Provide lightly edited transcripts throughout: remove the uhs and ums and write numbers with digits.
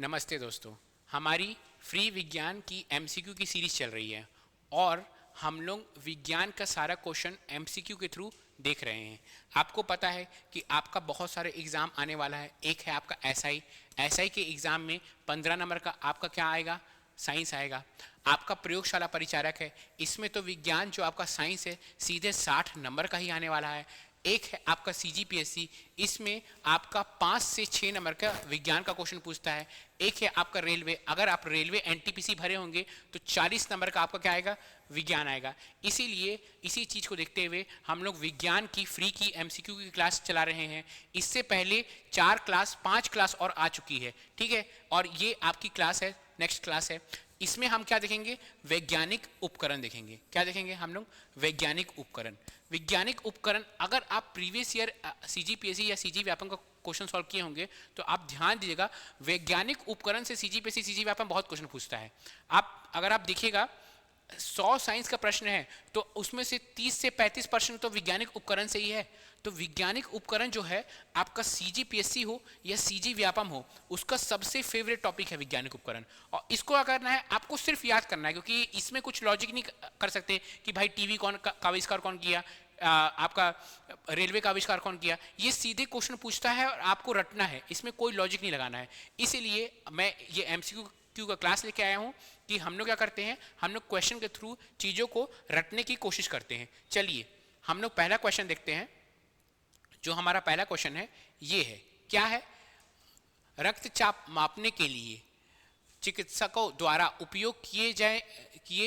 नमस्ते दोस्तों। हमारी फ्री विज्ञान की एमसीक्यू की सीरीज चल रही है और हम लोग विज्ञान का सारा क्वेश्चन एमसीक्यू के थ्रू देख रहे हैं। आपको पता है कि आपका बहुत सारे एग्ज़ाम आने वाला है। एक है आपका एसआई के एग्ज़ाम में 15 नंबर का आपका क्या आएगा, साइंस आएगा। आपका प्रयोगशाला परिचारक है, इसमें तो विज्ञान जो आपका साइंस है सीधे 60 नंबर का ही आने वाला है। एक है आपका सीजीपीएससी, इसमें आपका 5 से 6 नंबर का विज्ञान का क्वेश्चन पूछता है। एक है आपका रेलवे, अगर आप रेलवे एनटीपीसी भरे होंगे तो 40 नंबर का आपका क्या आएगा, विज्ञान आएगा। इसीलिए इसी चीज़ को देखते हुए हम लोग विज्ञान की फ्री की एमसीक्यू की क्लास चला रहे हैं। इससे पहले 5 क्लास और आ चुकी है, ठीक है। और ये आपकी क्लास है, नेक्स्ट क्लास है। इसमें हम क्या देखेंगे, वैज्ञानिक उपकरण देखेंगे। क्या देखेंगे हम लोग, वैज्ञानिक उपकरण। वैज्ञानिक उपकरण, अगर आप प्रीवियस ईयर सीजीपीएससी या सीजी व्यापम का क्वेश्चन सॉल्व किए होंगे तो आप ध्यान दीजिएगा, वैज्ञानिक उपकरण से सीजीपीएससी सीजी व्यापम बहुत क्वेश्चन पूछता है। अगर आप देखिएगा 100 साइंस का प्रश्न है तो उसमें से 30 से 35% तो वैज्ञानिक उपकरण से ही है। तो वैज्ञानिक उपकरण जो है आपका सीजीपीएससी हो या सीजी व्यापम हो, उसका सबसे फेवरेट टॉपिक है वैज्ञानिक उपकरण। और इसको क्या करना है, आपको सिर्फ याद करना है, क्योंकि इसमें कुछ लॉजिक नहीं कर सकते कि भाई टीवी कौन का आविष्कार कौन किया, आपका रेलवे का आविष्कार कौन किया। ये सीधे क्वेश्चन पूछता है और आपको रटना है, इसमें कोई लॉजिक नहीं लगाना है। इसीलिए मैं ये एमसीक्यू का क्लास लेके आया हूँ कि हम लोग क्या करते हैं, हम लोग क्वेश्चन के थ्रू चीज़ों को रटने की कोशिश करते हैं। चलिए हम लोग पहला क्वेश्चन देखते हैं। जो हमारा पहला क्वेश्चन है ये है, क्या है, रक्तचाप मापने के लिए चिकित्सकों द्वारा उपयोग किए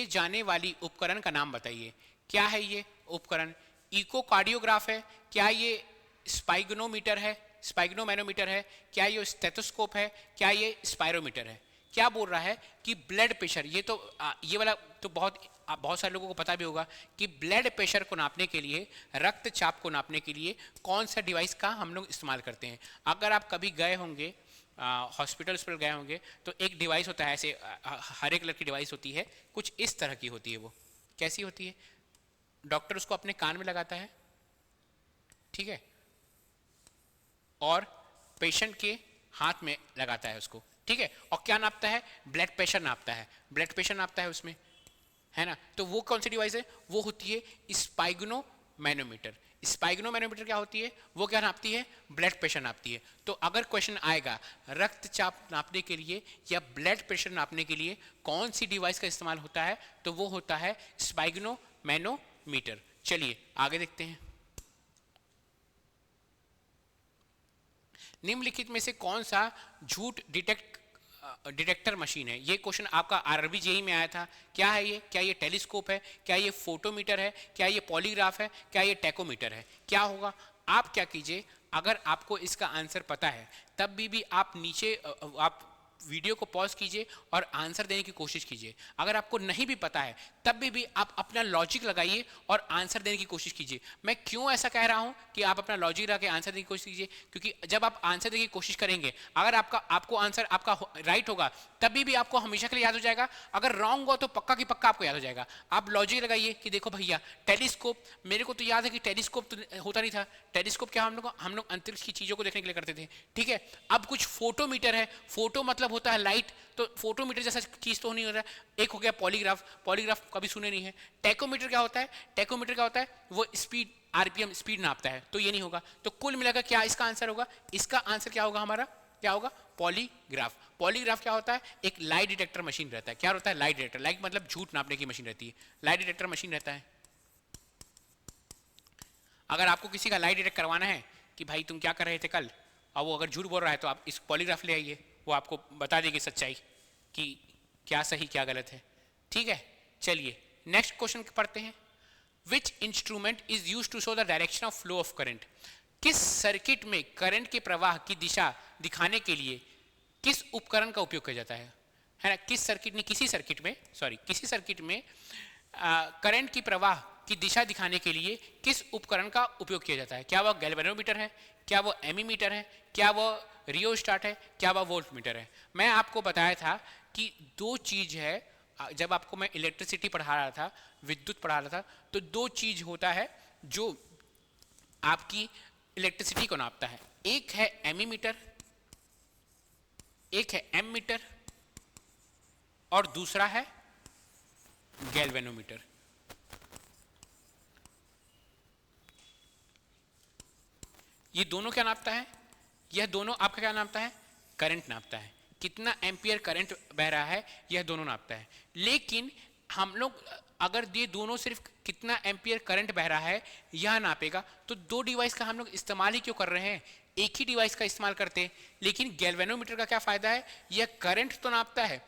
जाने वाली उपकरण का नाम बताइए। क्या है ये उपकरण, इकोकार्डियोग्राफ है, क्या ये स्पाइग्नोमैनोमीटर है, क्या ये स्टेथोस्कोप है, क्या ये स्पायरोमीटर है। क्या बोल रहा है कि ब्लड प्रेशर, ये वाला तो बहुत सारे लोगों को पता भी होगा कि ब्लड प्रेशर को नापने के लिए, रक्तचाप को नापने के लिए कौन सा डिवाइस का हम लोग इस्तेमाल करते हैं। अगर आप कभी गए होंगे हॉस्पिटल्स पर गए होंगे तो एक डिवाइस होता है, ऐसे हरे कलर की डिवाइस होती है, कुछ इस तरह की होती है। वो कैसी होती है, डॉक्टर उसको अपने कान में लगाता है, ठीक है, और पेशेंट के हाथ में लगाता है उसको, ठीक है। और क्या नापता है, ब्लड प्रेशर नापता है, ब्लड प्रेशर नापता है उसमें, है ना। तो वो कौन सी डिवाइस है, वो होती है स्पाइग्नोमैनोमीटर। स्पाइग्नोमैनोमीटर क्या होती है, वो क्या नापती है, ब्लड प्रेशर नापती है। तो अगर क्वेश्चन आएगा रक्तचाप नापने के लिए या ब्लड प्रेशर नापने के लिए कौन सी डिवाइस का इस्तेमाल होता है, तो वो होता है स्पाइग्नोमैनोमीटर। चलिए आगे देखते हैं। निम्नलिखित में से कौन सा झूठ डिटेक्टर मशीन है। ये क्वेश्चन आपका आरआरबी जेईई में आया था। क्या है ये, क्या ये टेलीस्कोप है, क्या ये फोटोमीटर है, क्या ये पॉलीग्राफ है, क्या ये टैकोमीटर है। क्या होगा, आप क्या कीजिए, अगर आपको इसका आंसर पता है तब भी आप नीचे आप वीडियो को पॉज कीजिए और आंसर देने की कोशिश कीजिए। अगर आपको नहीं भी पता है तब भी आप अपना लॉजिक लगाइए और आंसर देने की कोशिश कीजिए। मैं क्यों ऐसा कह रहा हूं कि आप अपना लॉजिक लगा के आंसर देने की कोशिश कीजिए, क्योंकि जब आप आंसर देने की कोशिश करेंगे, अगर आपको आंसर आपका राइट होगा तभी भी आपको हमेशा के लिए याद हो जाएगा, अगर रॉन्ग हो तो पक्का की पक्का आपको याद हो जाएगा। आप लॉजिक लगाइए कि देखो भैया टेलीस्कोप, मेरे को तो याद है कि टेलीस्कोप तो होता नहीं था। टेलीस्कोप क्या हम लोग अंतरिक्ष की चीज़ों को देखने के लिए करते थे, ठीक है। अब कुछ फोटोमीटर है, फोटो मतलब होता है लाइट, तो फोटोमीटर जैसा चीज़ तो नहीं हो रहा है। एक हो गया पॉलीग्राफ, पॉलीग्राफ कभी सुने नहीं है। टैकोमीटर क्या होता है, टैकोमीटर क्या होता है, वो स्पीड आरपीएम स्पीड नापता है, तो ये नहीं होगा। तो कुल मिलाकर क्या इसका आंसर होगा, इसका आंसर क्या होगा हमारा, क्या होगा, पॉलीग्राफ। पॉलीग्राफ क्या होता है, एक लाई डिटेक्टर मशीन रहता है। क्या होता है, लाई डिटेक्टर, लाइक मतलब झूठ नापने की मशीन रहती है, लाई डिटेक्टर मशीन रहता है। अगर आपको किसी का लाई डिटेक्ट करवाना है कि भाई तुम क्या कर रहे थे कल, और वो अगर झूठ बोल रहा है तो आप इस पॉलीग्राफ ले आइए, वो आपको बता देगी सच्चाई कि क्या सही क्या गलत है, ठीक है। चलिए नेक्स्ट क्वेश्चन पढ़ते हैं। Which instrument is use to show the direction of flow of current. किस सर्किट में करंट के प्रवाह की दिशा दिखाने के लिए किस उपकरण का उपयोग किया जाता है ना। किसी सर्किट में करंट की प्रवाह की दिशा दिखाने के लिए किस उपकरण का उपयोग किया जाता है। क्या वह गैल्वेनोमीटर है, क्या वह एमीमीटर है, क्या वह रियोस्टाट है, क्या वह वोल्टमीटर है। मैं आपको बताया था कि दो चीज है, जब आपको मैं इलेक्ट्रिसिटी पढ़ा रहा था, विद्युत पढ़ा रहा था, तो दो चीज होता है जो आपकी इलेक्ट्रिसिटी को नापता है। एक है एमीमीटर, एक है एमीटर और दूसरा है गैल्वेनोमीटर। ये दोनों क्या नापता है? यह दोनों आपका क्या नापता है? करंट नापता है। कितना एम्पियर करंट बह रहा है यह दोनों नापता है। लेकिन हम लोग अगर ये दोनों सिर्फ कितना एम्पियर करंट बह रहा है यह नापेगा तो दो डिवाइस का हम लोग इस्तेमाल ही क्यों कर रहे हैं? एक ही डिवाइस का इस्तेमाल करते हैं। लेकिन गैल्वेनोमीटर का क्या फायदा है? यह करंट तो नापता है,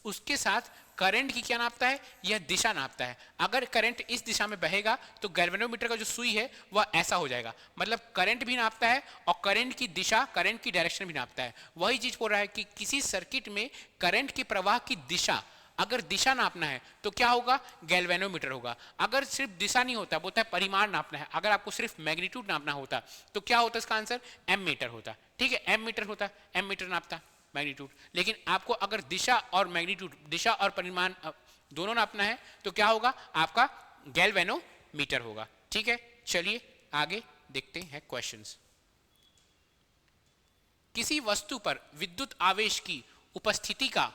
उसके साथ करंट की क्या नापता है? यह दिशा नापता है। अगर करंट इस दिशा में बहेगा तो गैल्वेनोमीटर का जो सुई है वह ऐसा हो जाएगा, मतलब करंट भी नापता है और करंट की दिशा, करंट की डायरेक्शन भी नापता है। वही चीज बोल रहा है कि किसी सर्किट में करंट के प्रवाह की दिशा, अगर दिशा नापना है तो क्या होगा? गैल्वेनोमीटर होगा। अगर सिर्फ दिशा नहीं होता, बोलता है परिमाण नापना है, अगर आपको सिर्फ मैग्नीट्यूड नापना होता तो क्या होता? इसका आंसर एमीटर होता। ठीक है, एमीटर होता, एमीटर नापता मैग्नीट्यूड। लेकिन आपको अगर दिशा और मैग्नीट्यूड, दिशा और परिमाण दोनों नापना है तो क्या होगा? आपका गैल्वेनोमीटर होगा। ठीक है, चलिए आगे देखते हैं क्वेश्चंस। किसी वस्तु पर विद्युत आवेश की उपस्थिति का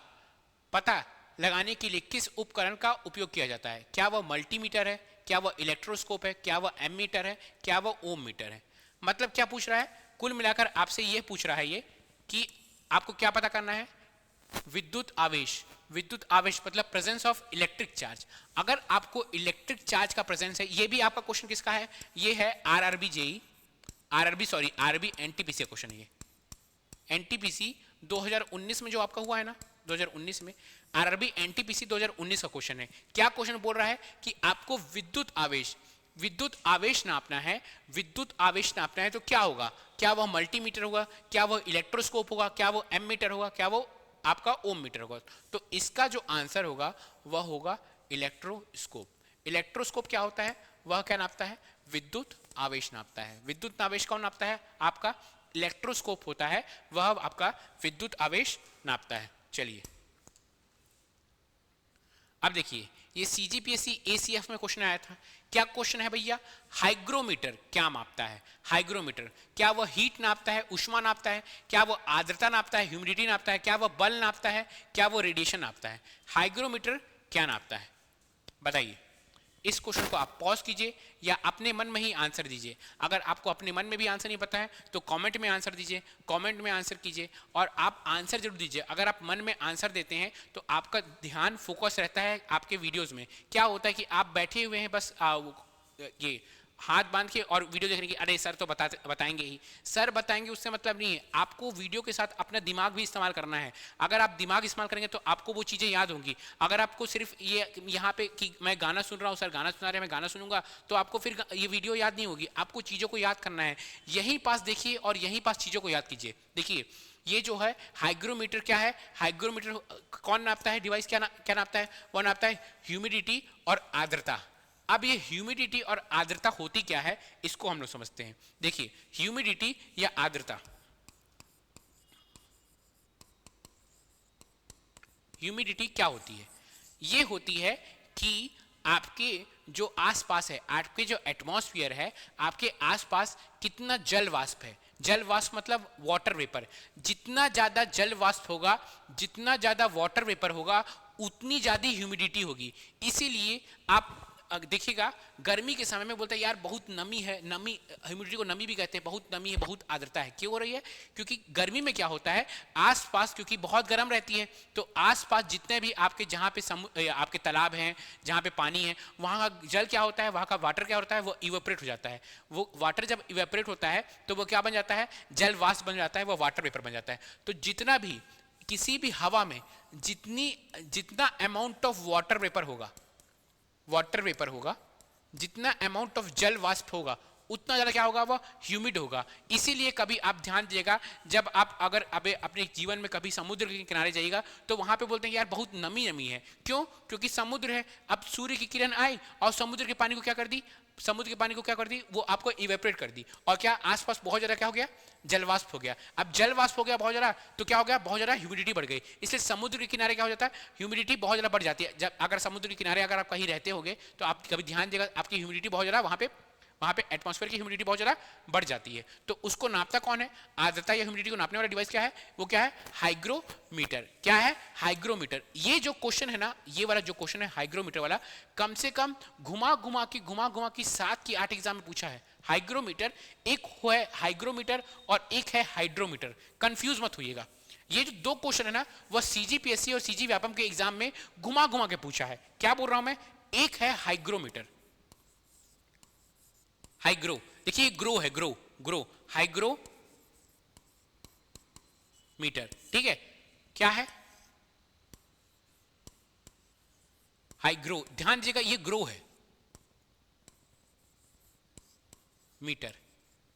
पता लगाने के लिए किस उपकरण का उपयोग किया जाता है? क्या वह मल्टीमीटर है, क्या वह इलेक्ट्रोस्कोप है, क्या वह एमीटर है, क्या वह ओम मीटर है? मतलब क्या पूछ रहा है? कुल मिलाकर आपसे यह पूछ रहा है ये कि आपको क्या पता करना है? विद्युत आवेश। विद्युत आवेश मतलब प्रेजेंस ऑफ इलेक्ट्रिक चार्ज। अगर आपको इलेक्ट्रिक चार्ज का प्रेजेंस है, ये भी आपका क्वेश्चन किसका है? ये है RRB JE, RB NTPC question है ये। एनटीपीसी 2019 में जो आपका हुआ है ना, 2019 में आरआरबी एनटीपीसी 2019 का क्वेश्चन है। क्या क्वेश्चन बोल रहा है कि आपको विद्युत आवेश नापना है। विद्युत आवेश नापना है तो क्या होगा? क्या वह मल्टीमीटर होगा, क्या वह इलेक्ट्रोस्कोप होगा, क्या वह एमीटर होगा, क्या वो आपका ओम मीटर होगा? तो इसका जो आंसर होगा वह होगा इलेक्ट्रोस्कोप। इलेक्ट्रोस्कोप क्या होता है? वह क्या नापता है? विद्युत आवेश नापता है। विद्युत आवेश कौन नापता है? आपका इलेक्ट्रोस्कोप होता है, वह आपका विद्युत आवेश नापता है। चलिए अब देखिए, ये सीजीपीएससी एसीएफ में क्वेश्चन आया था। क्या क्वेश्चन है भैया? हाइग्रोमीटर क्या मापता है? हाइग्रोमीटर क्या वह हीट नापता है, उष्मा नापता है, क्या वह आर्द्रता नापता है, ह्यूमिडिटी नापता है, क्या वह बल नापता है, क्या वह रेडिएशन नापता है? हाइग्रोमीटर क्या नापता है बताइए। इस क्वेश्चन को आप पॉज कीजिए या अपने मन में ही आंसर दीजिए। अगर आपको अपने मन में भी आंसर नहीं पता है तो कमेंट में आंसर दीजिए, कमेंट में आंसर कीजिए और आप आंसर जरूर दीजिए। अगर आप मन में आंसर देते हैं तो आपका ध्यान फोकस रहता है आपके वीडियोस में। क्या होता है कि आप बैठे हुए हैं बस ये हाथ बांध के और वीडियो देखने की, अरे सर तो बताएंगे ही, सर बताएंगे उससे मतलब नहीं है। आपको वीडियो के साथ अपना दिमाग भी इस्तेमाल करना है। अगर आप दिमाग इस्तेमाल करेंगे तो आपको वो चीज़ें याद होंगी। अगर आपको सिर्फ ये यहाँ पे कि मैं गाना सुन रहा हूँ, सर गाना सुना रहे हैं, मैं गाना सुनूंगा, तो आपको फिर ये वीडियो याद नहीं होगी। आपको चीज़ों को याद करना है। यहीं पास देखिए और यहीं पास चीज़ों को याद कीजिए। देखिए ये जो है हाइग्रोमीटर क्या है? हाइग्रोमीटर कौन नापता है? डिवाइस क्या नापता है? वो नापता है ह्यूमिडिटी और आर्द्रता। अब ये ह्यूमिडिटी और आर्द्रता होती क्या है इसको हम लोग समझते हैं। देखिए ह्यूमिडिटी या आर्द्रता, ह्यूमिडिटी क्या होती है? ये होती है कि आपके जो आसपास है, आपके जो एटमॉस्फेयर है, आपके आसपास कितना जल वाष्प है। जल वाष्प मतलब वाटर वेपर। जितना ज्यादा जल वाष्प होगा, जितना ज्यादा वाटर वेपर होगा, उतनी ज्यादा ह्यूमिडिटी होगी। इसीलिए आप देखिएगा गर्मी के समय में बोलते हैं यार बहुत नमी है, नमी, ह्यूमिडिटी को नमी भी कहते हैं, बहुत नमी है, बहुत आर्द्रता है। क्यों हो रही है? क्योंकि गर्मी में क्या होता है, आसपास क्योंकि बहुत गर्म रहती है तो आसपास जितने भी आपके जहाँ पे आपके तालाब हैं, जहाँ पे पानी है, वहाँ का जल क्या होता है, वहाँ का वाटर क्या होता है, वो इवेपोरेट हो जाता है। वो वाटर जब इवेपोरेट होता है तो वो क्या बन जाता है? जल वाष्प बन जाता है, वो वाटर वेपर बन जाता है। तो जितना भी किसी भी हवा में जितना अमाउंट ऑफ वाटर वेपर होगा, जितना अमाउंट ऑफ जल वाष्प होगा, उतना ज़्यादा क्या होगा? वह ह्यूमिड होगा। इसीलिए कभी आप ध्यान दीजिएगा, जब आप अगर अपने जीवन में कभी समुद्र के किनारे जाइएगा तो वहाँ पे बोलते हैं यार बहुत नमी है। क्यों? क्योंकि समुद्र है। अब सूर्य की किरण आई और समुद्र के पानी को क्या कर दी? वो आपको इवेपोरेट कर दी और क्या आसपास बहुत ज़्यादा क्या हो गया? जलवाष्प हो गया। अब जलवाष्प हो गया बहुत ज़्यादा तो क्या हो गया? बहुत ज़्यादा ह्यूमिडिटी बढ़ गई। इसलिए समुद्र के किनारे क्या हो जाता है? ह्यूमिडिटी बहुत ज़्यादा बढ़ जाती है। जब अगर समुद्र के किनारे अगर आप कहीं रहते होंगे तो आप कभी ध्यान देगा, आपकी ह्यूमिडिटी बहुत ज़्यादा वहाँ पे वहां पे एटमॉस्फेयर की ह्यूमिडिटी बहुत ज्यादा बढ़ जाती है। तो उसको नापता कौन है? आर्द्रता या ह्यूमिडिटी को नापने वाला डिवाइस क्या है? वो क्या है? हाइग्रोमीटर। क्या है? हाइग्रोमीटर। ये जो क्वेश्चन है ना, ये वाला जो क्वेश्चन है हाइग्रोमीटर वाला, कम से कम घुमा घुमा की 7 की 8 एग्जाम में पूछा है। हाइग्रोमीटर एक है हाइग्रोमीटर और एक है हाइड्रोमीटर, कंफ्यूज मत होइएगा। ये जो दो क्वेश्चन है ना, वह सीजीपीएससी और सीजी व्यापम के एग्जाम में घुमा घुमा के पूछा है। क्या बोल रहा हूं मैं? एक है हाइग्रोमीटर, हाइग्रो, देखिए ग्रो है, ग्रो हाइग्रो मीटर, ठीक है। क्या है? हाइग्रो, ध्यान दीजिएगा, ये ग्रो है मीटर।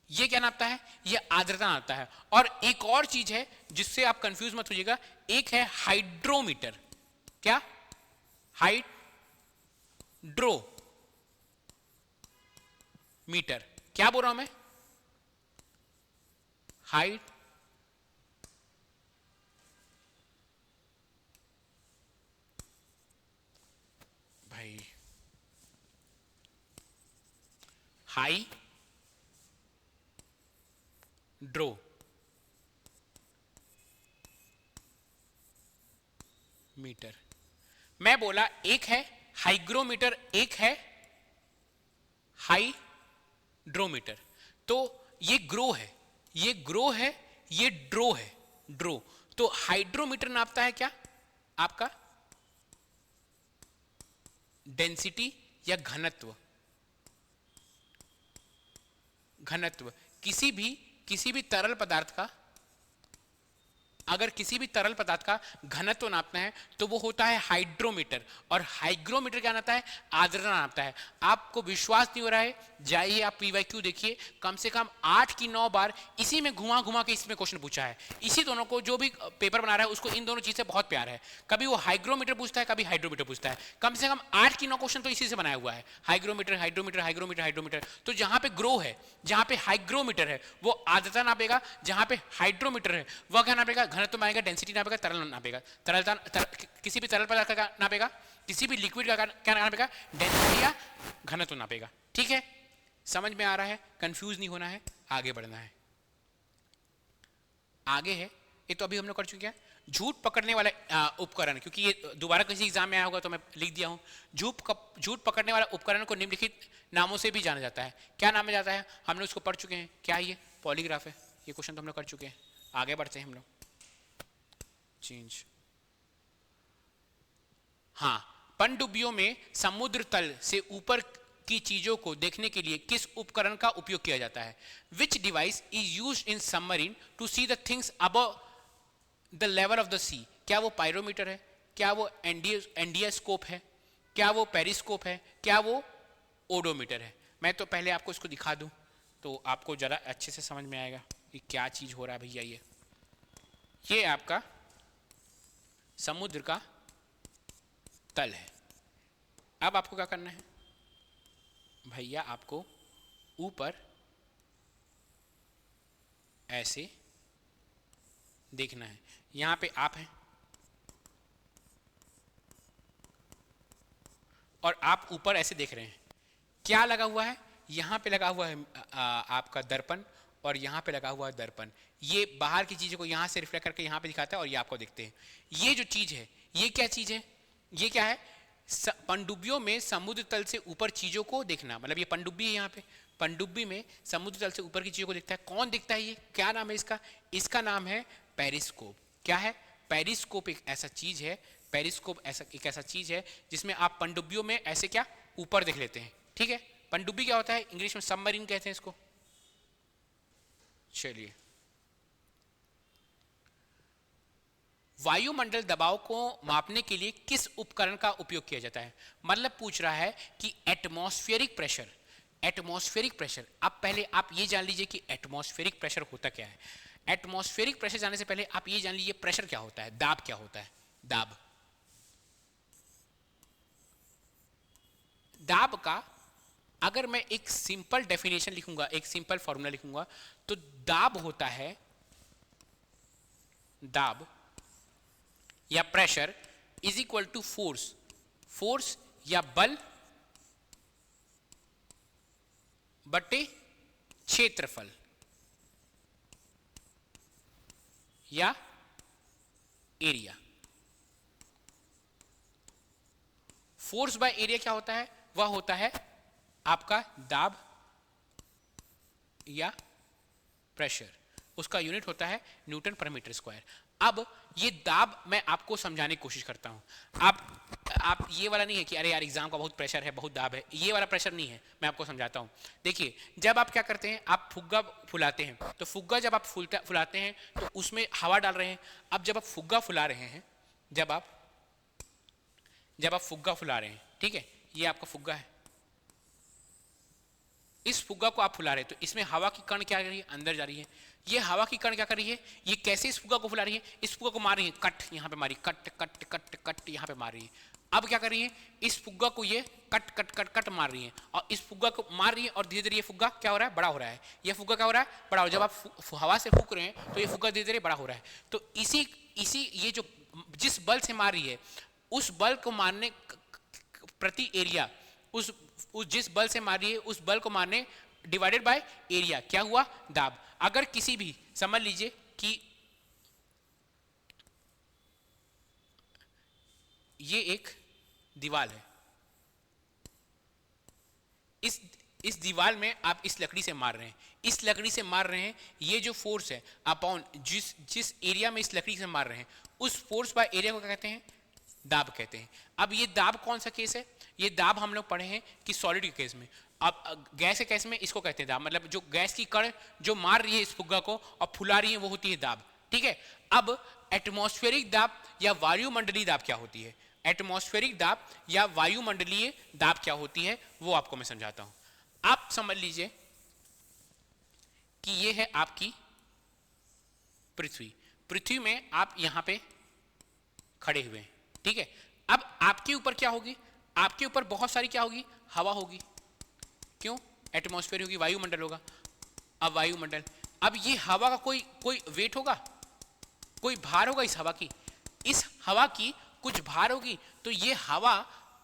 ये क्या नापता है? ये आर्द्रता नापता है। और एक और चीज है जिससे आप कंफ्यूज मत होइएगा, एक है हाइड्रोमीटर। क्या? Hydrometer. क्या बोल रहा हूं मैं? हाइट, भाई हाई ड्रो मीटर। मैं बोला एक है हाइग्रोमीटर, एक है हाइड्रोमीटर। तो ये ग्रो है, ये ग्रो है, ये ड्रो है, ड्रो। तो हाइड्रोमीटर नापता है क्या? आपका डेंसिटी या घनत्व, घनत्व किसी भी तरल पदार्थ का, अगर किसी भी तरल पदार्थ का घनत्व नापना है तो वो होता है हाइड्रोमीटर। और हाइग्रोमीटर क्या नापता है? आर्द्रता नापता है। आपको विश्वास नहीं हो रहा है, जाइए आप पीवाईक्यू देखिए, कम से कम 8 की 9 बार इसी में घुमा घुमा के इसमें क्वेश्चन पूछा है। इसी दोनों को, जो भी पेपर बना रहा है उसको इन दोनों चीज से बहुत प्यार है। कभी वो हाइग्रोमीटर पूछता है, कभी हाइड्रोमीटर पूछता है। कम से कम 8 की 9 क्वेश्चन तो इसी से बनाया हुआ है, हाइग्रोमीटर हाइड्रोमीटर हाइग्रोमीटर हाइड्रोमीटर। तो जहां पे ग्रो है, जहां पे हाइग्रोमीटर है वो आर्द्रता नापेगा, जहां पे हाइड्रोमीटर है वह क्या नापेगा? घनत्व मानेगा, डेंसिटी नापेगा, तरल नापेगा। किसी भी तरल पदार्थ का नापेगा, किसी भी लिक्विड का क्या नापेगा? डेंसिटी या घनत्व नापेगा। ठीक है, समझ में आ रहा है? कंफ्यूज नहीं होना है, आगे बढ़ना है। आगे है, ये तो अभी हम लोग कर चुके हैं, झूठ पकड़ने वाला उपकरण। क्योंकि ये दोबारा किसी एग्जाम में आया होगा तो मैं लिख दिया हूं। झूठ पकड़ने वाला उपकरण को निम्नलिखित नामों से भी जाना जाता है। क्या नाम में जाता है? हम लोग इसको पढ़ चुके हैं। क्या ये? पॉलीग्राफ है। ये क्वेश्चन तो हम लोग कर चुके हैं। आगे बढ़ते हैं हम लोग। चेंज, हाँ, पनडुब्बियों में समुद्र तल से ऊपर की चीजों को देखने के लिए किस उपकरण का उपयोग किया जाता है? Which device is use in submarine to see the things above the level of the sea? क्या वो पायरोमीटर है? क्या वो एंडियास्कोप है? क्या वो पेरिस्कोप है? क्या वो ओडोमीटर है? मैं तो पहले आपको इसको दिखा दूं तो आपको जरा अच्छे से समझ में आएगा कि क्या चीज हो रहा है भैया। ये आपका समुद्र का तल है। अब आपको क्या करना है भैया? आपको ऊपर ऐसे देखना है। यहां पे आप हैं और आप ऊपर ऐसे देख रहे हैं। क्या लगा हुआ है? यहां पे लगा हुआ है आपका दर्पण, और यहां पे लगा हुआ है दर्पण। ये बाहर की चीजों को यहां से रिफ्लेक्ट करके यहां पे दिखाता है और ये आपको दिखते हैं। ये जो चीज है, ये क्या चीज है? ये क्या है? पनडुब्बियों में समुद्र तल से ऊपर चीजों को देखना, मतलब ये पनडुब्बी है। यहाँ पे पनडुब्बी में समुद्र तल से ऊपर की चीजों को दिखता है। कौन दिखता है? ये क्या नाम है इसका? इसका नाम है पेरिस्कोप। क्या है? पेरिस्कोप एक ऐसा चीज है, पेरिस्कोप एक ऐसा चीज है जिसमें आप पनडुब्बियों में ऐसे क्या ऊपर देख लेते हैं। ठीक है, पनडुब्बी क्या होता है? इंग्लिश में सबमरीन कहते हैं इसको। चलिए, वायुमंडल दबाव को मापने के लिए किस उपकरण का उपयोग किया जाता है? मतलब पूछ रहा है कि एटमॉस्फेरिक प्रेशर, एटमॉस्फेरिक प्रेशर। अब पहले आप ये जान लीजिए कि एटमॉस्फेरिक प्रेशर होता क्या है। एटमॉस्फेरिक प्रेशर जानने से पहले आप ये जान लीजिए प्रेशर क्या होता है, दाब क्या होता है। दाब, दाब का अगर मैं एक सिंपल डेफिनेशन लिखूंगा, एक सिंपल फॉर्मूला लिखूंगा, तो दाब होता है, दाब या pressure is equal to force, force या बल बटे क्षेत्रफल या एरिया। फोर्स बाय एरिया क्या होता है? वह होता है आपका दाब या प्रेशर, उसका यूनिट होता है न्यूटन पर मीटर स्क्वायर। अब ये दाब मैं आपको समझाने की कोशिश करता हूं। आप ये वाला नहीं है कि अरे यार एग्जाम का बहुत प्रेशर है, बहुत दाब है, ये वाला प्रेशर नहीं है। मैं आपको समझाता हूं। देखिए, जब आप क्या करते हैं, आप फुग्गा फुलाते हैं, तो फुग्गा जब आप फुलाते हैं तो उसमें हवा डाल रहे हैं। अब जब आप फुग्गा फुला रहे हैं, जब आप फुग्गा फुला रहे हैं, ठीक है, ये आपका फुग्गा है, इस फुग्गा को आप फुला रहे हैं, तो इसमें हवा की कण क्या कर रही है? अंदर जा रही है। ये हवा की कण क्या कर रही है? ये कैसे इस फुग्गा को फुला रही है? इस फुग्गा को मार रही है, कट यहाँ पे मारी, कट कट कट कट यहाँ पे मार रही है। अब क्या कर रही है? इस फुग्गा को ये कट कट कट कट मार रही है, और इस फुग्गा को मार रही है, और धीरे धीरे ये फुग्गा क्या हो रहा है? बड़ा हो रहा है। ये फुग्गा क्या हो रहा है? बड़ा हो। जब आप हवा से फूंक रहे हैं तो ये फुग्गा धीरे धीरे बड़ा हो रहा है। तो इसी ये जो जिस बल से मार रही है, उस बल को मारने प्रति एरिया, उस जिस बल से मार रही है उस बल को मारने डिवाइडेड बाय एरिया, क्या हुआ? दाब। अगर किसी भी, समझ लीजिए कि ये एक दीवार है, इस दीवार में आप इस लकड़ी से मार रहे हैं, इस लकड़ी से मार रहे हैं, ये जो फोर्स है अपॉन जिस एरिया में इस लकड़ी से मार रहे हैं, उस फोर्स बाय एरिया को क्या कहते हैं? दाब कहते हैं। अब ये दाब कौन सा केस है? ये दाब हम लोग पढ़े हैं कि सॉलिड के केस में। अब गैस के केस में इसको कहते हैं दाब, मतलब जो गैस की कण जो मार रही है इस फुग्गा को और फुला रही है, वो होती है दाब, ठीक है। अब एटमॉस्फेरिक दाब या वायुमंडलीय दाब क्या होती है? एटमॉस्फेरिक दाब या वायुमंडलीय दाब क्या होती है, वो आपको मैं समझाता हूं। आप समझ लीजिए कि ये है आपकी पृथ्वी में आप यहां पे खड़े हुए हैं, ठीक है। अब आपके ऊपर क्या होगी? आपके ऊपर बहुत सारी क्या होगी? हवा होगी। क्यों? एटमॉस्फेयर होगी, वायुमंडल होगा। अब वायुमंडल, अब ये हवा का कोई वेट होगा, कोई भार होगा इस हवा की? इस हवा की कुछ भार होगी, तो ये हवा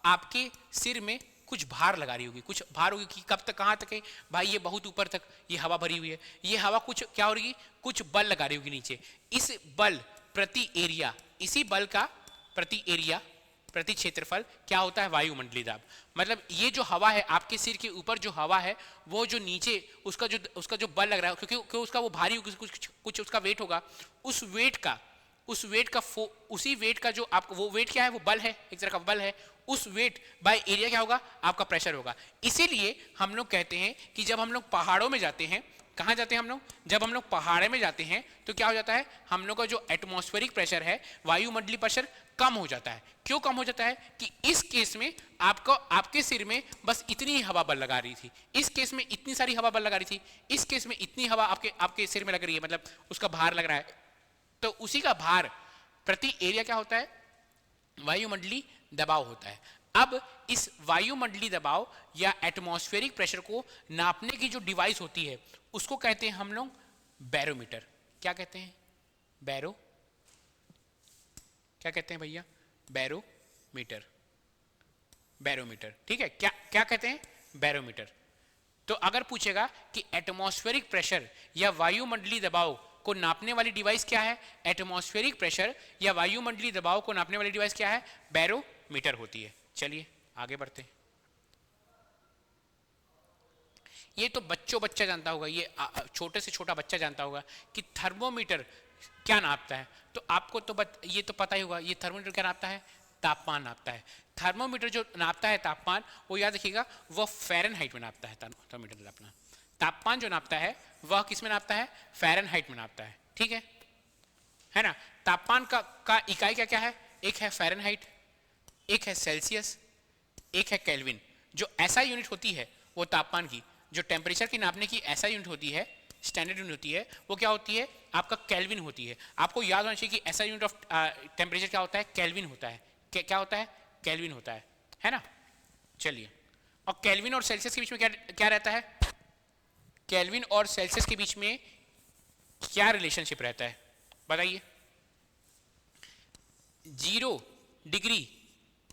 आपके सिर में कुछ भार लगा रही होगी, कुछ भार होगी कि कब तक, कहां तक है भाई? ये बहुत ऊपर तक ये हवा भरी हुई है। ये हवा कुछ क्या हो रही? कुछ बल लगा रही होगी नीचे। इस बल प्रति एरिया, इसी बल का प्रति एरिया, प्रति क्षेत्रफल क्या होता है? वायुमंडलीय दाब। मतलब ये जो हवा है आपके सिर के ऊपर, जो हवा है वो जो नीचे उसका जो बल लग रहा है, क्योंकि उसका वो भारी, कुछ उसका वेट होगा, उस वेट का उसी वेट का जो आपको, वो वेट क्या है? वो बल है, एक तरह का बल है। उस वेट बाय एरिया क्या होगा? आपका प्रेशर होगा। इसीलिए हम लोग कहते हैं कि जब हम लोग पहाड़ों में जाते हैं, कहाँ जाते हैं हम लोग? जब हम लोग पहाड़े में जाते हैं तो क्या हो जाता है? हम लोग का जो एटमॉस्फेरिक प्रेशर है, वायुमंडलीय प्रेशर कम हो जाता है। क्यों कम हो जाता है? कि इस केस में आपके सिर में बस इतनी ही हवा बल लगा रही थी, इस केस में इतनी सारी हवा बल लगा रही थी, इस केस में इतनी हवा आपके सिर में लग रही है, मतलब उसका भार लग रहा है। तो उसी का भार प्रति एरिया क्या होता है? वायुमंडलीय दबाव होता है। अब इस वायुमंडलीय दबाव या एटमॉस्फेरिक प्रेशर को नापने की जो डिवाइस होती है उसको कहते हैं हम लोग बैरोमीटर। क्या कहते हैं? क्या कहते हैं भैया? बैरोमीटर, ठीक है। क्या कहते हैं? बैरोमीटर। तो अगर पूछेगा कि एटमॉस्फेरिक प्रेशर या वायुमंडलीय दबाव को नापने वाली डिवाइस क्या है? एटमॉस्फेरिक प्रेशर या वायुमंडलीय दबाव को नापने वाली डिवाइस क्या है? बैरोमीटर होती है। चलिए आगे बढ़ते हैं। ये तो बच्चा जानता होगा, ये छोटे से छोटा बच्चा जानता होगा कि थर्मोमीटर क्या नापता है। तो आपको तो ये तो पता ही होगा, ये थर्मोमीटर क्या नापता है? तापमान नापता है। थर्मोमीटर जो नापता है तापमान, वो याद रखिएगा, वो फ़ारेनहाइट में नापता है। थर्मोमीटर अपना तापमान जो नापता है वह किस में नापता है? फ़ारेनहाइट में नापता है, ठीक है ना। तापमान का इकाई क्या क्या है? एक है फ़ारेनहाइट, एक है सेल्सियस, एक है केल्विन। जो ऐसा यूनिट होती है वो तापमान की, जो टेम्परेचर की नापने की ऐसा यूनिट होती है, स्टैंडर्ड यूनिट होती है, वो क्या होती है? आपका केल्विन होती है। आपको याद होना चाहिए कि ऐसा यूनिट ऑफ टेम्परेचर क्या होता है? केल्विन होता है। क्या होता है? केल्विन होता है ना। चलिए, और केल्विन और सेल्सियस के बीच में क्या रहता है? केल्विन और सेल्सियस के बीच में क्या रिलेशनशिप रहता है बताइए? 0 degree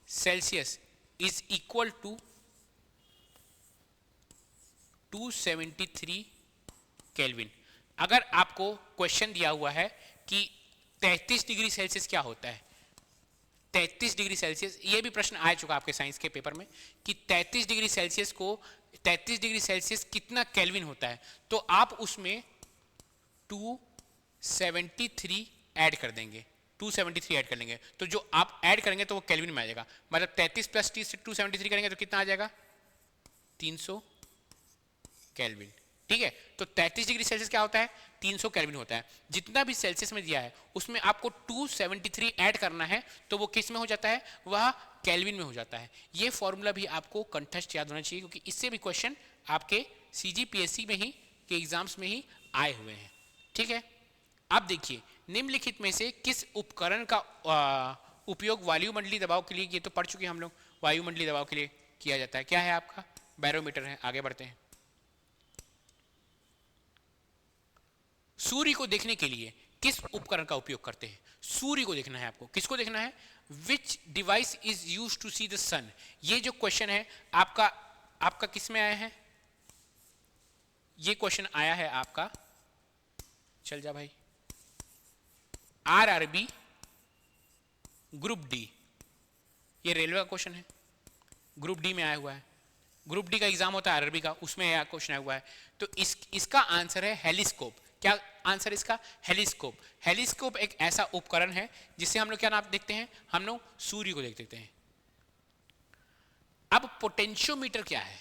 Celsius is equal to 273 kelvin. अगर आपको क्वेश्चन दिया हुआ है कि 33 डिग्री सेल्सियस क्या होता है, 33 डिग्री सेल्सियस, ये भी प्रश्न आ चुका आपके साइंस के पेपर में कि 33 डिग्री सेल्सियस को 33 डिग्री सेल्सियस कितना केल्विन होता है, तो आप उसमें 273 ऐड कर देंगे, 273 ऐड कर लेंगे, तो जो आप ऐड करेंगे तो वो केल्विन में आ जाएगा। मतलब 33 प्लस 30 से 273 करेंगे तो कितना आ जाएगा, 300 केल्विन। ठीक है, तो 33 डिग्री सेल्सियस क्या होता है, 300 केल्विन होता है। जितना भी सेल्सियस में दिया है उसमें आपको 273 ऐड करना है, तो वो किस में हो जाता है, वह केल्विन में हो जाता है। ये फॉर्मूला भी आपको कंठस्थ याद होना चाहिए, क्योंकि इससे भी क्वेश्चन आपके सीजीपीएससी में ही के एग्जाम्स में ही आए हुए हैं। ठीक है, अब देखिए निम्नलिखित में से किस उपकरण का उपयोग वायुमंडलीय दबाव के लिए, ये तो पढ़ चुके हम लोग, वायुमंडलीय दबाव के लिए किया जाता है। क्या है आपका, बैरोमीटर है। आगे बढ़ते हैं। सूर्य को देखने के लिए किस उपकरण का उपयोग करते हैं, सूर्य को देखना है आपको, किसको देखना है, which device is use to see the sun. ये जो क्वेश्चन है आपका किस में आया है, ये क्वेश्चन आया है आपका, चल जा भाई, आरआरबी ग्रुप डी। ये रेलवे का क्वेश्चन है, ग्रुप डी में आया हुआ है। ग्रुप डी का एग्जाम होता है आरआरबी का, उसमें क्वेश्चन आया हुआ है। तो इसका आंसर है हेलिस्कोप। क्या आंसर इसका, हेलिस्कोप। हेलिस्कोप एक ऐसा उपकरण है जिससे हम लोग क्या नाप देखते हैं, हम लोग सूर्य को देख देखते हैं। अब पोटेंशियोमीटर क्या है,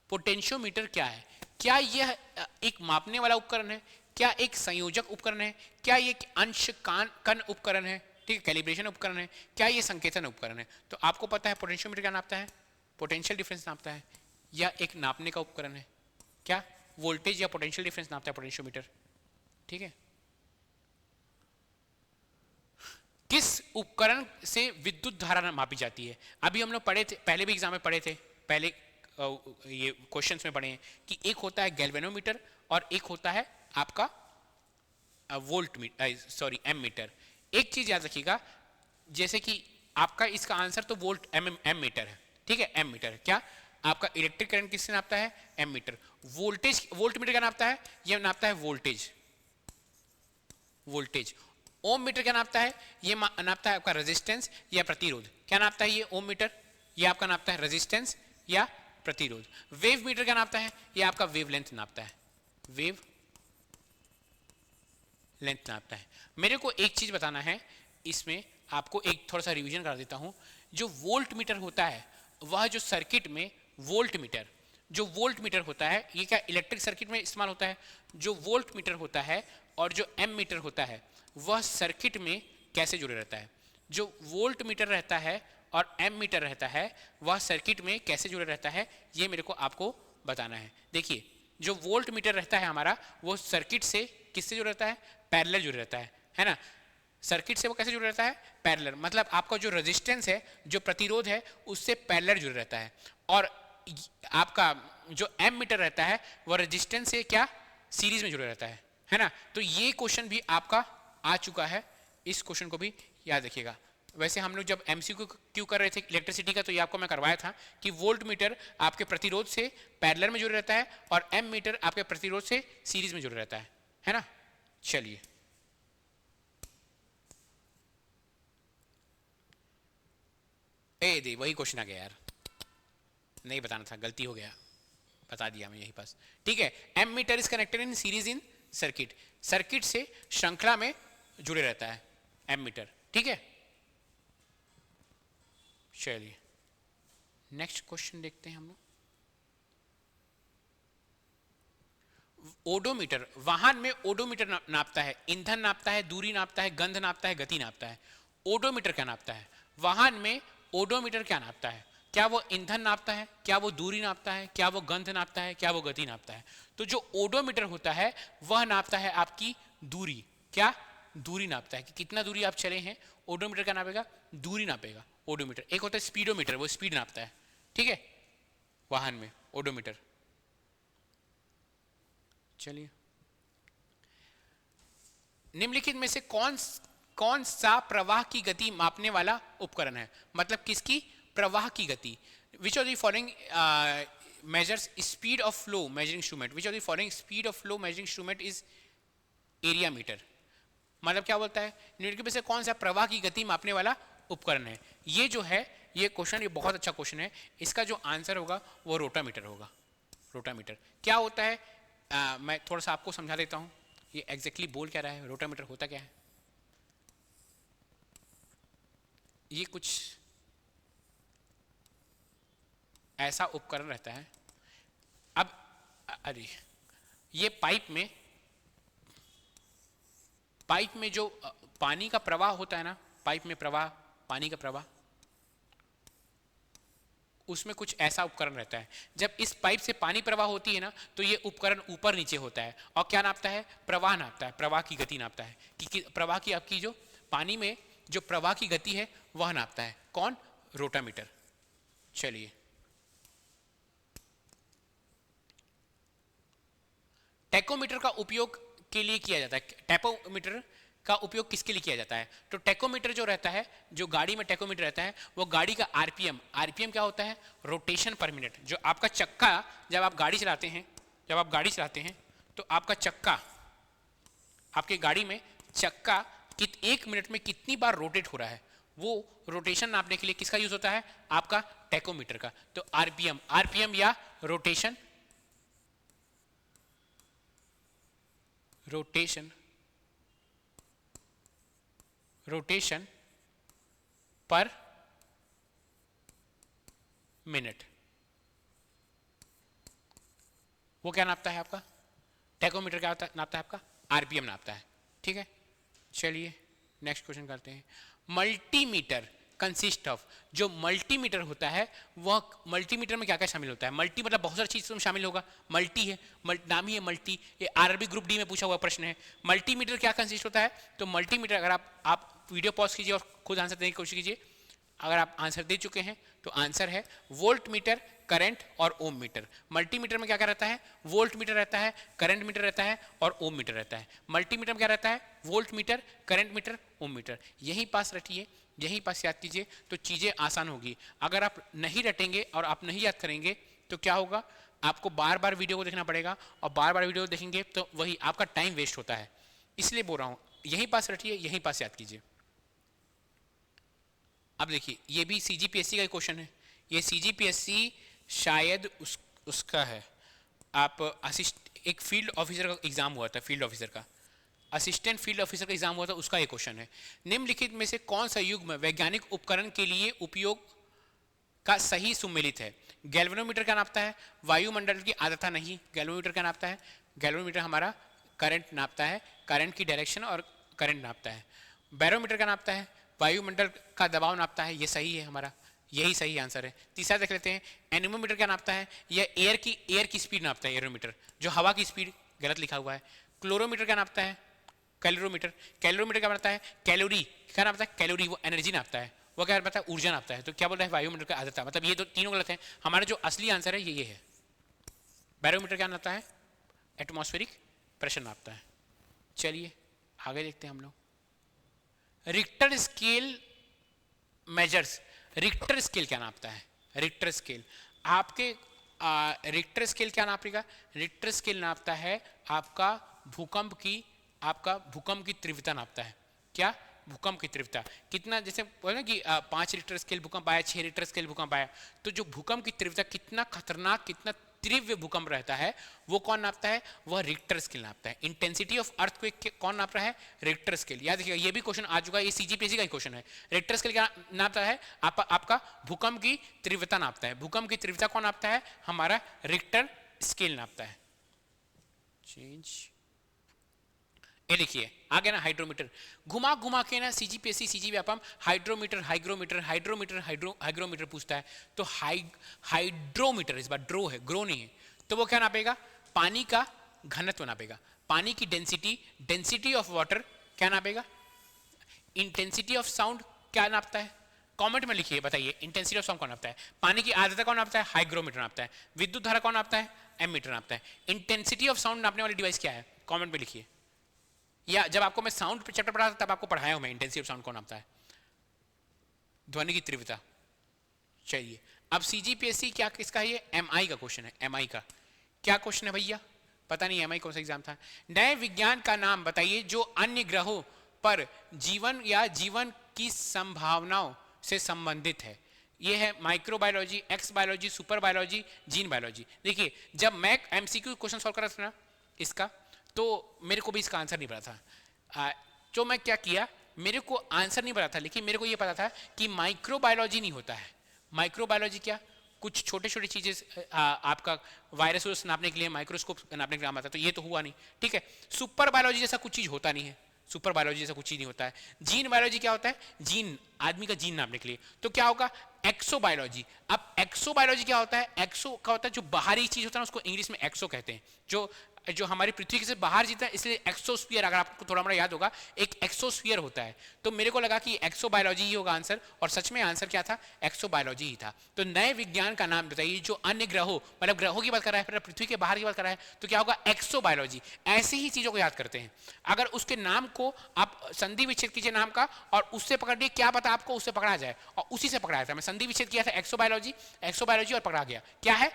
पोटेंशियोमीटर क्या है, क्या यह एक मापने वाला उपकरण है, क्या एक संयोजक उपकरण है, क्या ये एक अंश कण उपकरण है, ठीक है, कैलिब्रेशन उपकरण है, क्या ये संकेतन उपकरण है। तो आपको पता है पोटेंशियोमीटर क्या नापता है, पोटेंशियल डिफरेंस नापता है, या एक नापने का उपकरण है, क्या वोल्टेज या पोटेंशियल डिफरेंस नापता है पोटेंशियोमीटर। ठीक है, किस उपकरण से विद्युत धारा मापी जाती है। अभी हम लोग पढ़े थे, पहले भी एग्जाम में पढ़े थे, पहले ये क्वेश्चंस में पढ़े हैं कि एक होता है गैल्वेनोमीटर और एक होता है आपका voltmeter, sorry ammeter. एक चीज याद रखिएगा, जैसे कि आपका इसका आंसर तो वोल्ट एम मीटर है, ठीक है, एम मीटर। क्या आपका इलेक्ट्रिक करंट किससे नापता है, ammeter. Voltage, voltmeter क्या नापता है, ये नापता है वोल्टेज, वोल्टेज। ओम मीटर क्या नापता है, ये नापता है आपका रेजिस्टेंस या प्रतिरोध। क्या नापता है ये ओम मीटर, ये आपका नापता है रेजिस्टेंस या प्रतिरोध। वेव मीटर क्या नापता है, ये आपका वेव लेंथ नापता है, वेव लेंथ नापता है। मेरे को एक चीज बताना है, इसमें आपको एक थोड़ा सा रिवीजन करा देता हूं। जो वोल्ट मीटर होता है, वह जो सर्किट में वोल्ट मीटर, जो वोल्ट मीटर होता है, ये क्या इलेक्ट्रिक सर्किट में इस्तेमाल होता है। जो वोल्ट मीटर होता है और जो एम मीटर होता है, वह सर्किट में कैसे जुड़े रहता है। जो वोल्ट मीटर रहता है और एम मीटर रहता है, वह सर्किट में कैसे जुड़े रहता है, ये मेरे को आपको बताना है। देखिए, जो वोल्ट मीटर रहता है हमारा, वो सर्किट से किससे जुड़े रहता है, पैरेलल जुड़े रहता है ना। सर्किट से वो कैसे जुड़े रहता है, पैरेलल। मतलब आपका जो रेजिस्टेंस है, जो प्रतिरोध है, उससे पैरेलल जुड़े रहता है। और आपका जो एम मीटर रहता है, वह रेजिस्टेंस से क्या, सीरीज में जुड़े रहता है ना। तो ये क्वेश्चन भी आपका आ चुका है, इस क्वेश्चन को भी याद रखिएगा। वैसे हम लोग जब एमसीक्यू कर रहे थे इलेक्ट्रिसिटी का, तो ये आपको मैं करवाया था कि वोल्ट मीटर आपके प्रतिरोध से पैरेलल में जुड़े रहता है और एम मीटर आपके प्रतिरोध से सीरीज में जुड़े रहता है ना। चलिए, दे वही क्वेश्चन आ गया यार, नहीं बताना था, गलती हो गया, बता दिया मैं यहीं पास। ठीक है, ammeter is connected in series in circuit, circuit से श्रृंखला में जुड़े रहता है एम मीटर। ठीक है, चलिए नेक्स्ट क्वेश्चन देखते हैं हम लोग। ओडोमीटर, वाहन में ओडोमीटर नापता है, ईंधन नापता है, दूरी नापता है, गंध नापता है, गति नापता है। ओडोमीटर क्या नापता है, वाहन में ओडोमीटर क्या नापता है, क्या वो ईंधन नापता है, क्या वो दूरी नापता है, क्या वो गंध नापता है, क्या वो गति नापता है। तो जो ओडोमीटर होता है वह नापता है आपकी दूरी, क्या दूरी नापता है कि कितना दूरी आप चले हैं। ओडोमीटर क्या नापेगा, दूरी नापेगा ओडोमीटर। एक होता है स्पीडोमीटर, वो स्पीड नापता है, ठीक है, वाहन में ओडोमीटर। चलिए, निम्नलिखित में से कौन सा प्रवाह की गति मापने वाला उपकरण है, मतलब किसकी प्रवाह की गति। Which of the following measures speed of flow measuring instrument, which of the following speed of flow measuring instrument is area meter? मतलब क्या बोलता है, निम्नलिखित में से कौन सा प्रवाह की गति मापने वाला उपकरण है? ये जो है ये क्वेश्चन, ये बहुत अच्छा क्वेश्चन है, इसका जो आंसर होगा वो रोटामीटर होगा। रोटामीटर क्या होता है, मैं थोड़ा सा आपको समझा देता हूँ ये एग्जैक्टली बोल क्या रहा है। रोटामीटर होता क्या है, ये कुछ ऐसा उपकरण रहता है। अब अरे ये पाइप में जो पानी का प्रवाह होता है ना, पाइप में प्रवाह, पानी का प्रवाह, उसमें कुछ ऐसा उपकरण रहता है। जब इस पाइप से पानी प्रवाह होती है ना, तो ये उपकरण ऊपर नीचे होता है और क्या नापता है, प्रवाह नापता है, प्रवाह की गति नापता है कि प्रवाह की आपकी जो पानी में जो प्रवाह की गति है वह नापता है। कौन, रोटामीटर। चलिए टैकोमीटर का उपयोग के लिए किया जाता है, टैकोमीटर का उपयोग किसके लिए किया जाता है? तो टैकोमीटर जो रहता है, जो गाड़ी में टैकोमीटर रहता है, वो गाड़ी का आरपीएम, आरपीएम क्या होता है, रोटेशन पर मिनट। जो आपका चक्का, जब आप गाड़ी चलाते हैं तो आपका चक्का, आपके गाड़ी में चक्का एक मिनट में कितनी बार रोटेट हो रहा है, वो रोटेशन नापने के लिए किसका यूज होता है, आपका टैकोमीटर का। तो आरपीएम, आरपीएम या रोटेशन पर मिनट, वो क्या नापता है आपका, टैकोमीटर क्या नापता है आपका, आरपीएम नापता है। ठीक है, चलिए नेक्स्ट क्वेश्चन करते हैं। मल्टीमीटर कंसिस्ट ऑफ, जो मल्टीमीटर होता है वह, मल्टीमीटर में क्या क्या शामिल होता है? मल्टी मतलब बहुत सारी चीज़ में शामिल होगा, मल्टी है, नाम ही है मल्टी, ये आरआरबी ग्रुप डी में पूछा हुआ प्रश्न है। मल्टीमीटर क्या कंसिस्ट होता है? तो मल्टीमीटर, अगर आप वीडियो पॉज कीजिए और खुद आंसर देने की कोशिश कीजिए। अगर आप आंसर दे चुके हैं तो आंसर है वोल्ट मीटर, करंट और ओम मीटर। मल्टीमीटर में क्या क्या रहता है, वोल्ट मीटर रहता है, करंट मीटर रहता है और ओम मीटर रहता है। मल्टीमीटर में क्या रहता है, वोल्ट मीटर, करंट मीटर, ओम मीटर। यही पास रटिए, यही पास याद कीजिए तो चीज़ें आसान होगी। अगर आप नहीं रटेंगे और आप नहीं याद करेंगे तो क्या होगा, आपको बार बार वीडियो को देखना पड़ेगा और बार बार वीडियो देखेंगे तो वही आपका टाइम वेस्ट होता है। इसलिए बोल रहा हूँ यही पास रटिए, यही पास याद कीजिए। अब देखिए ये भी सीजीपीएससी का क्वेश्चन है, ये सीजीपीएससी शायद उसका है। आप एक फील्ड ऑफिसर का एग्जाम हुआ था, फील्ड ऑफिसर का, असिस्टेंट फील्ड ऑफिसर का एग्जाम हुआ था, उसका एक क्वेश्चन है। निम्नलिखित में से कौन सा युग्म वैज्ञानिक उपकरण के लिए उपयोग का सही सुमेलित है? गैल्वेनोमीटर क्या नापता है, वायुमंडल की आर्द्रता नहीं। गैल्वेनोमीटर क्या नापता है, गैल्वेनोमीटर हमारा करंट नापता है, करंट की डायरेक्शन और करंट नापता है। बैरोमीटर क्या नापता है, वायुमंडल का दबाव नापता है। ये सही है हमारा, यही सही आंसर है। तीसरा देख लेते हैं, एनीमोमीटर क्या नापता है, यह एयर की स्पीड नापता है, एरोमीटर जो हवा की स्पीड, गलत लिखा हुआ है। क्लोरोमीटर क्या नापता है, कैलोरीमीटर, कैलोरीमीटर क्या नापता है, कैलोरी क्या नापता है, कैलोरी वो एनर्जी नापता है, वो क्या नापता है, ऊर्जा नापता है। तो क्या बोल रहा है, वायुमंडल का आर्द्रता। मतलब ये तो तीनों गलत है, हमारा जो असली आंसर है ये है। बैरोमीटर क्या नापता है, एटमॉस्फेरिक प्रेशर नापता है। चलिए आगे देखते हैं हम लोग। Richter scale measures, Richter scale क्या नापता है, रिक्टर स्केल आपके रिक्टर स्केल क्या नापेगा, रिक्टर स्केल नापता है आपका भूकंप की तीव्रता नापता है। क्या, भूकंप की तीव्रता कितना, जैसे बोले कि 5 रिक्टर स्केल भूकंप आया, 6 रिक्टर स्केल भूकंप आया, तो जो भूकंप की तीव्रता कितना खतरनाक, कितना तीव्र भूकंप रहता है वो कौन नापता है, वह रिक्टर स्केल नापता है। इंटेंसिटी ऑफ अर्थक्वेक कौन नाप रहा है, रिक्टर स्केल। याद रखिएगा ये भी क्वेश्चन आ चुका है, ये सीजीपीएससी का ही क्वेश्चन है। रिक्टर स्केल क्या नापता है, आपका भूकंप की तीव्रता नापता है। भूकंप की तीव्रता कौन नापता है, हमारा रिक्टर स्केल नापता है। चेंज, ये देखिए आगे ना हाइड्रोमीटर, घुमा घुमा के ना CGPSC CG Vyapam hydrometer hygrometer hydrometer hygrometer पूछता है। तो हाइड्रोमीटर, इस बार ड्रो है, ग्रो नहीं है, तो वो क्या नापेगा, पानी का घनत्व नापेगा, पानी की डेंसिटी ऑफ वाटर क्या नापेगा। इंटेंसिटी ऑफ साउंड क्या नापता है, कमेंट में लिखिए, बताइए इंटेंसिटी ऑफ साउंड कौन नापता है। पानी की आर्द्रता कौन नापता है, हाइग्रोमीटर नापता है। विद्युत धारा कौन नापता है, एमीटर नापता है। इंटेंसिटी ऑफ साउंड नापने वाली डिवाइस क्या है, कमेंट में लिखिए। या जब आपको मैं साउंड चैप्टर पढ़ा था तब आपको पढ़ाया हूं मैं इंटेंसिटी ऑफ साउंड कौन नापता है, ध्वनि की तीव्रता। चलिए अब सीजीपीएससी क्या किसका है, ये एमआई का क्वेश्चन है। एमआई का क्या क्वेश्चन है भैया, पता नहीं एमआई कौन सा एग्जाम था। नए विज्ञान का नाम बताइए जो अन्य ग्रहों पर जीवन या जीवन की संभावनाओं से संबंधित है। ये है microbiology, x biology, super biology, gene biology. देखिए जब मैं एमसीक्यू क्वेश्चन सॉल्व कर रहा था ना इसका, तो मेरे को भी इसका आंसर नहीं पता था। तो मैं क्या किया, मेरे को आंसर नहीं पता था, लेकिन मेरे को ये पता था कि माइक्रोबायोलॉजी नहीं होता है। माइक्रोबायोलॉजी क्या, कुछ छोटे छोटे चीजें आपका वायरस नापने के लिए माइक्रोस्कोप नापने के काम आता है, तो ये तो हुआ नहीं, ठीक है। सुपर बायोलॉजी जैसा कुछ चीज होता नहीं है, सुपर बायोलॉजी जैसा कुछ चीज नहीं होता है। जीन बायोलॉजी क्या होता है, जीन, आदमी का जीन नापने के लिए, तो क्या होगा एक्सो बायोलॉजी। अब एक्सो बायोलॉजी क्या होता है, एक्सो का होता है जो बाहरी चीज होता है, उसको इंग्लिश में एक्सो कहते हैं, जो हमारी पृथ्वी से बाहर जीता है, इसलिए एक्सोस्फीयर, अगर आपको थोड़ा मोड़ा याद होगा, एक एक्सोस्फीयर होता है। तो मेरे को लगा कि एक्सो बायोलॉजी ही होगा आंसर, और सच में आंसर क्या था, एक्सो बायोलॉजी ही था। तो नए विज्ञान का नाम बताइए जो अन्य ग्रहों, मतलब ग्रहों की बात कर रहा है, पृथ्वी के बाहर की बात कर रहा है, तो क्या होगा, एक्सो बायोलॉजी। ऐसी ही चीजों को याद करते हैं। अगर उसके नाम को आप संधि विच्छेद कीजिए नाम का, और उससे पकड़िए, क्या पता आपको उससे पकड़ा जाए, और उसी से पकड़ाया था। मैं संधि विच्छेद किया था एक्सो बायोलॉजी और पकड़ा गया। क्या है,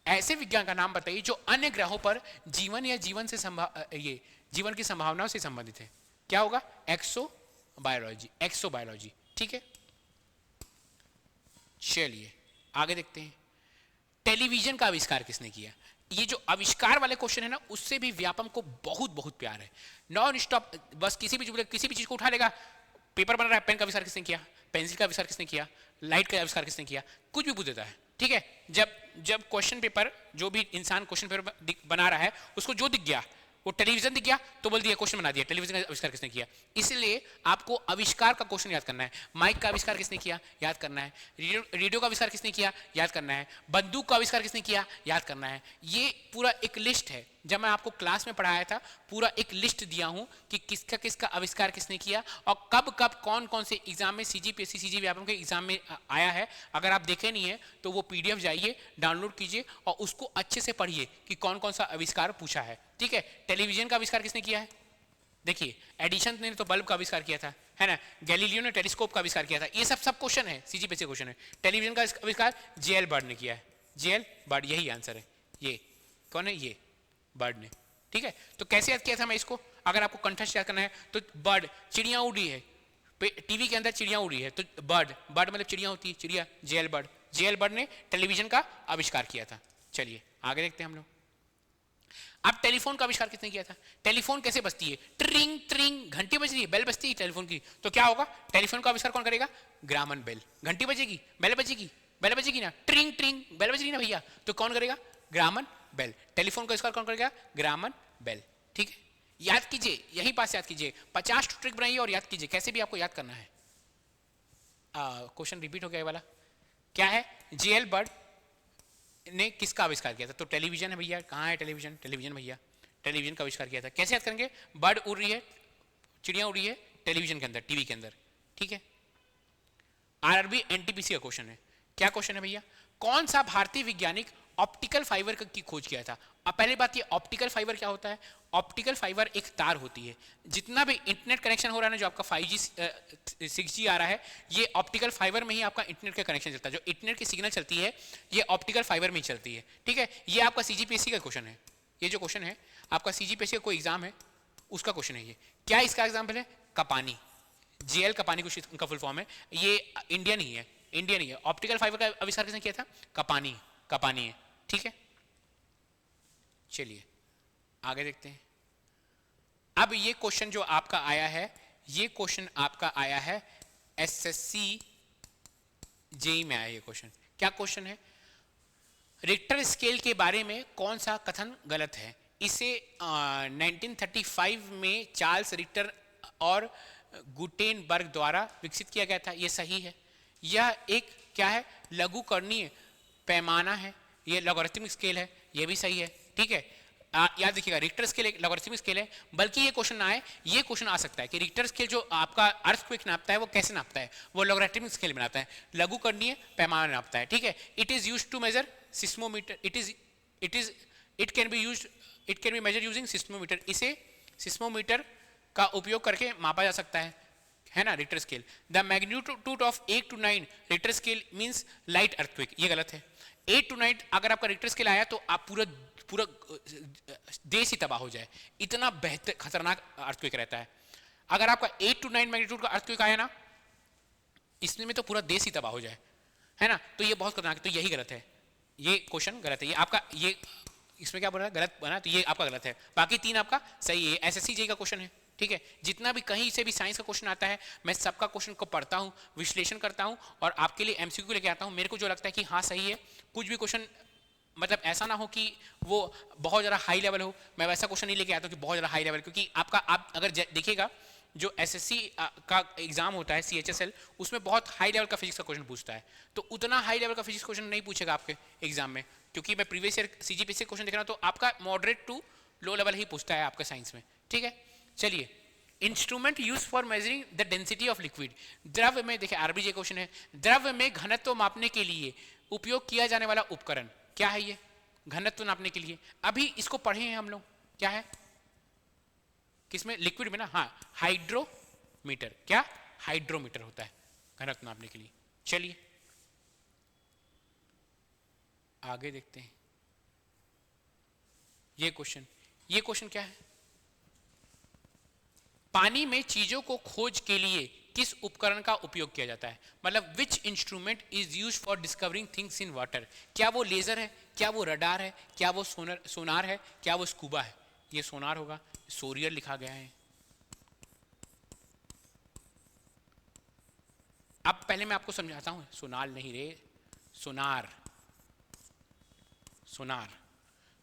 ऐसे विज्ञान का नाम बताइए जो अन्य ग्रहों पर जीवन या जीवन जीवन की संभावनाओं से संबंधित है। क्या होगा, एक्सो बायोलॉजी, ठीक है। चलिए आगे देखते हैं, टेलीविजन का आविष्कार किसने किया। ये जो आविष्कार वाले क्वेश्चन है ना, उससे भी व्यापम को बहुत बहुत प्यार है। नॉन स्टॉप, बस किसी भी चीज को उठा लेगा, पेपर बन रहा है, पेन का आविष्कार किसने किया, पेंसिल का आविष्कार किसने किया, लाइट का आविष्कार किसने किया, कुछ भी पूछ देता है, ठीक है। जब क्वेश्चन पेपर, जो भी इंसान क्वेश्चन पेपर बना रहा है, उसको जो दिख गया, वो टेलीविजन दिख गया तो बोल दिया क्वेश्चन बना दिया, टेलीविजन का आविष्कार किसने किया। इसलिए आपको आविष्कार का क्वेश्चन याद करना है। माइक का आविष्कार किसने किया, याद करना है। रेडियो का आविष्कार किसने किया, याद करना है। बंदूक का आविष्कार किसने किया, याद करना है। ये पूरा एक लिस्ट है, जब मैं आपको क्लास में पढ़ाया था, पूरा एक लिस्ट दिया हूं कि किसका किसका आविष्कार किसने किया, और कब कब कौन कौन से एग्जाम में, सीजीपीएससी सीजी व्यापम के एग्जाम में आया है। अगर आप देखे नहीं है तो वो पीडीएफ जाइए, डाउनलोड कीजिए, और उसको अच्छे से पढ़िए कि कौन कौन सा आविष्कार पूछा है, ठीक है। टेलीविजन का आविष्कार किसने किया है, देखिए एडिशन ने तो बल्ब का आविष्कार किया था, है ना। गैलीलियो ने टेलीस्कोप का आविष्कार किया था। ये सब क्वेश्चन है, सीजीपीएससी क्वेश्चन है। टेलीविजन का आविष्कार जेएल बर्ड ने किया है, जेएल बर्ड, यही आंसर है। ये कौन है, ये बर्ड ने, ठीक है। तो कैसे याद किया था मैं इसको, अगर आपको कंठस्थ याद करना है तो बर्ड, चिड़िया उड़ी है, टीवी के अंदर चिड़िया उड़ी है, तो बर्ड मतलब चिड़िया होती है, चिड़िया, जेएल बर्ड ने टेलीविजन का आविष्कार किया था। चलिए आगे देखते हैं हम लोग। अब टेलीफोन का आविष्कार किसने किया था, टेलीफोन कैसे बजती है, ट्रिंग ट्रिंग, घंटी बज रही है, बेल बजती है टेलीफोन की, तो क्या होगा, टेलीफोन का आविष्कार कौन करेगा, ग्रामन बेल। घंटी बजेगी, बेल बजेगी ना, ट्रिंग ट्रिंग, बेल बज रही ना भैया, तो कौन करेगा, ग्रामन बेल। टेलीफोन का आविष्कार कौन करेगा, ग्रामन बेल, ठीक है। याद कीजिए, यही पास याद कीजिए, 50 ट्रिक बनाइए और याद कीजिए, कैसे भी आपको याद करना है। क्वेश्चन रिपीट हो गया वाला, क्या है, जेएल बर्ड ने किसका आविष्कार किया था, तो टेलीविजन है भैया, कहाँ है टेलीविजन भैया, टेलीविजन का आविष्कार किया था। कैसे याद करेंगे, बर्ड उड़ रही है, चिड़िया उड़ रही है टेलीविजन के अंदर, टीवी के अंदर, ठीक है। आरआरबी एनटीपीसी का क्वेश्चन है, क्या क्वेश्चन है भैया, कौन सा भारतीय वैज्ञानिक ऑप्टिकल फाइबर की खोज किया था। अब पहली बात, ये ऑप्टिकल फाइबर क्या होता है, ऑप्टिकल फाइबर एक तार होती है, जितना भी इंटरनेट कनेक्शन हो रहा है ना, जो आपका 5G 6G आ रहा है, ये ऑप्टिकल फाइबर में ही आपका इंटरनेट का कनेक्शन चलता है। जो इंटरनेट की सिग्नल चलती है, ये ऑप्टिकल फाइबर में ही चलती है, ठीक है। ये आपका सीजीपीएससी का क्वेश्चन है, ये जो क्वेश्चन है आपका सीजीपीएससी का कोई एग्जाम है उसका क्वेश्चन है ये। क्या इसका एग्जाम्पल है, कपानी, जेएल कपानी कुछ उनका फुल फॉर्म है, ये इंडियन ही है। ऑप्टिकल फाइबर का आविष्कार किसने किया था, कपानी है, ठीक है। चलिए आगे देखते हैं। अब ये क्वेश्चन जो आपका आया है, ये क्वेश्चन आपका आया है एसएससी जेई में आया ये क्वेश्चन। क्या क्वेश्चन है, रिक्टर स्केल के बारे में कौन सा कथन गलत है। इसे 1935 में चार्ल्स रिक्टर और गुटेनबर्ग द्वारा विकसित किया गया था, ये सही है। यह एक क्या है, लघुकरणीय पैमाना है, ये लॉगरिथमिक स्केल है, ये भी सही है, ठीक है। याद रखिएगा, रिक्टर स्केल एक लॉगरिथमिक स्केल है। बल्कि ये क्वेश्चन आए, ये क्वेश्चन आ सकता है कि रिक्टर स्केल जो आपका अर्थक्वेक नापता है वो कैसे नापता है, वो लॉगरिथमिक स्केल में नापता है, लघुकरणीय पैमाना नापता है, ठीक है। It is used to measure seismometer, it can be measure using seismometer. इसे सिस्मोमीटर का उपयोग करके मापा जा सकता है, है ना, Richter scale. The magnitude of 8 to 9 Richter scale means light earthquake, ये गलत है। 8 to 9 अगर आपका रिक्टर स्केल आया तो आप पूरा पूरा देश ही तबाह हो जाए, इतना बेहतर खतरनाक अर्थक्वेक रहता है। अगर आपका 8 to 9 मैग्नीट्यूड का अर्थक्वेक आया ना, इसमें में तो पूरा देश ही तबाह हो जाए, है ना, तो ये बहुत खतरनाक, तो यही गलत है, ये क्वेश्चन गलत है। ये आपका ये इसमें क्या बोल रहा है, गलत बना, तो ये आपका गलत है। बाकी 3 आपका सही है, एसएससी जेईई का क्वेश्चन है, ठीक है। जितना भी कहीं से भी साइंस का क्वेश्चन आता है, मैं सबका क्वेश्चन को पढ़ता हूँ, विश्लेषण करता हूँ और आपके लिए एमसीक्यू लेके आता हूँ। मेरे को जो लगता है कि हाँ सही है, कुछ भी क्वेश्चन मतलब ऐसा ना हो कि वो बहुत ज़्यादा हाई लेवल हो, मैं वैसा क्वेश्चन नहीं लेके आता हूँ कि बहुत ज़्यादा हाई लेवल, क्योंकि आपका आप अगर देखिएगा जो एसएससी का एग्जाम होता है सीएचएसएल, उसमें बहुत हाई लेवल का फिजिक्स का क्वेश्चन पूछता है, तो उतना हाई लेवल का फिजिक्स क्वेश्चन नहीं पूछेगा आपके एग्जाम में, क्योंकि मैं प्रीवियस ईयर सीजीपीएससी क्वेश्चन देख रहा हूँ, तो आपका मॉडरेट टू लो लेवल ही पूछता है आपका साइंस में, ठीक है। चलिए, instrument use for measuring the density of liquid, द्रव्य में, देखिए आरबीजे क्वेश्चन है, द्रव्य में घनत्व मापने के लिए उपयोग किया जाने वाला उपकरण क्या है? ये घनत्व नापने के लिए, अभी इसको पढ़े हैं हम लोग, क्या है, किसमें, लिक्विड में ना, हाँ, हाइड्रोमीटर। क्या हाइड्रोमीटर होता है घनत्व नापने के लिए। चलिए आगे देखते हैं, ये क्वेश्चन क्या है, पानी में चीजों को खोज के लिए किस उपकरण का उपयोग किया जाता है? मतलब विच instrument is use for discovering things in water. क्या वो लेजर है, क्या वो रडार है, क्या वो सोनार है, क्या वो स्कूबा है? ये सोनार होगा, सोरियर लिखा गया है। अब पहले मैं आपको समझाता हूं, सोनार नहीं रे, सोनार, सोनार,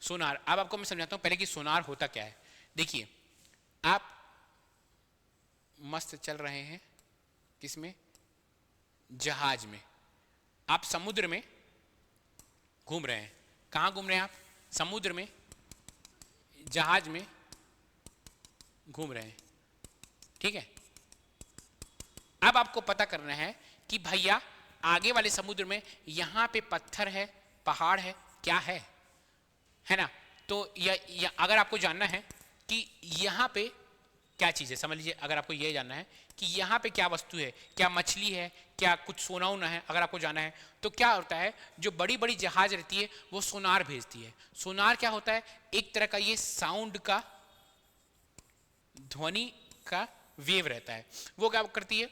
सोनार। अब आपको मैं समझाता हूं पहले कि सोनार होता क्या है। देखिए, आप मस्त चल रहे हैं, किसमें, जहाज में, आप समुद्र में घूम रहे हैं। कहां घूम रहे हैं आप? समुद्र में, जहाज में घूम रहे हैं, ठीक है। अब आपको पता करना है कि भैया आगे वाले समुद्र में यहां पे पत्थर है, पहाड़ है, क्या है ना। तो या अगर आपको जानना है कि यहां पे क्या चीज है, समझ लीजिए, अगर आपको यह जानना है कि यहाँ पे क्या वस्तु है, क्या मछली है, क्या कुछ सोना वोना है, अगर आपको जाना है, तो क्या होता है, जो बड़ी बड़ी जहाज रहती है वो सोनार भेजती है। सोनार क्या होता है? एक तरह का ये साउंड का, ध्वनि का वेव रहता है, वो क्या करती है,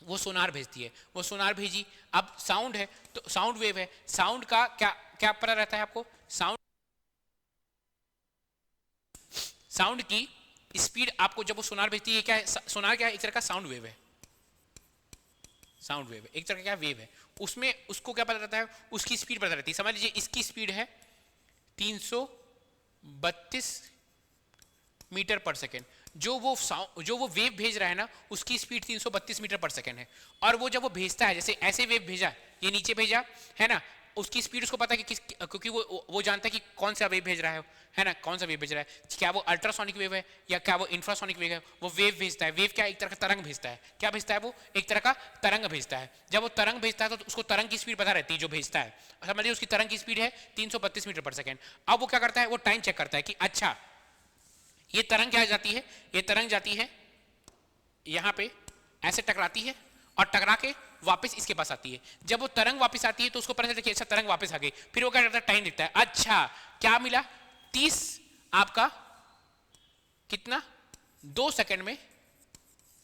वो सोनार भेजती है। वो सोनार भेजी, अब साउंड है तो साउंड वेव है, साउंड का क्या क्या पता रहता है आपको? साउंड की स्पीड आपको जब वो सोनार भेजती है, क्या है, सोनार क्या है, एक तरह का साउंड वेव है, साउंड वेव है, एक तरह का क्या वेव है, उसमें उसको क्या पता रहता है, उसकी स्पीड पता रहती है। समझ लीजिए इसकी स्पीड है 332 मीटर पर सेकेंड, जो वो वेव भेज रहा है ना, उसकी स्पीड 332 मीटर पर सेकेंड है। और वो जब वो भेजता है, जैसे ऐसे वेव भेजा, ये नीचे भेजा, है ना, उसकी स्पीड उसको पता है कि क्योंकि वो जानता है कि कौन सा वेव भेज रहा है ना, कौन सा वेव भेज रहा है, क्या वो अल्ट्रासोनिक वेव है या क्या वो इंफ्रासोनिक वेव है, वो वेव भेजता है। वेव क्या, एक तरह का तरंग भेजता है। क्या भेजता है वो? एक तरह का तरंग भेजता है। जब वो तरंग भेजता है तो उसको तरंग की स्पीड पता रहती है, जो भेजता है, समझ लीजिए उसकी तरंग की स्पीड है 332 मीटर पर सेकेंड। अब वो क्या करता है, वो टाइम चेक करता है कि अच्छा ये तरंग क्या जाती है, ये तरंग जाती है यहाँ पे, ऐसे टकराती है और टकरा के वापस इसके पास आती है। जब वो तरंग वापस आती है तो उसको पता चलता है कि अच्छा तरंग वापस आ गई। फिर वो क्या करता है, टाइम देखता है, अच्छा क्या मिला, 30 आपका कितना, 2 सेकंड में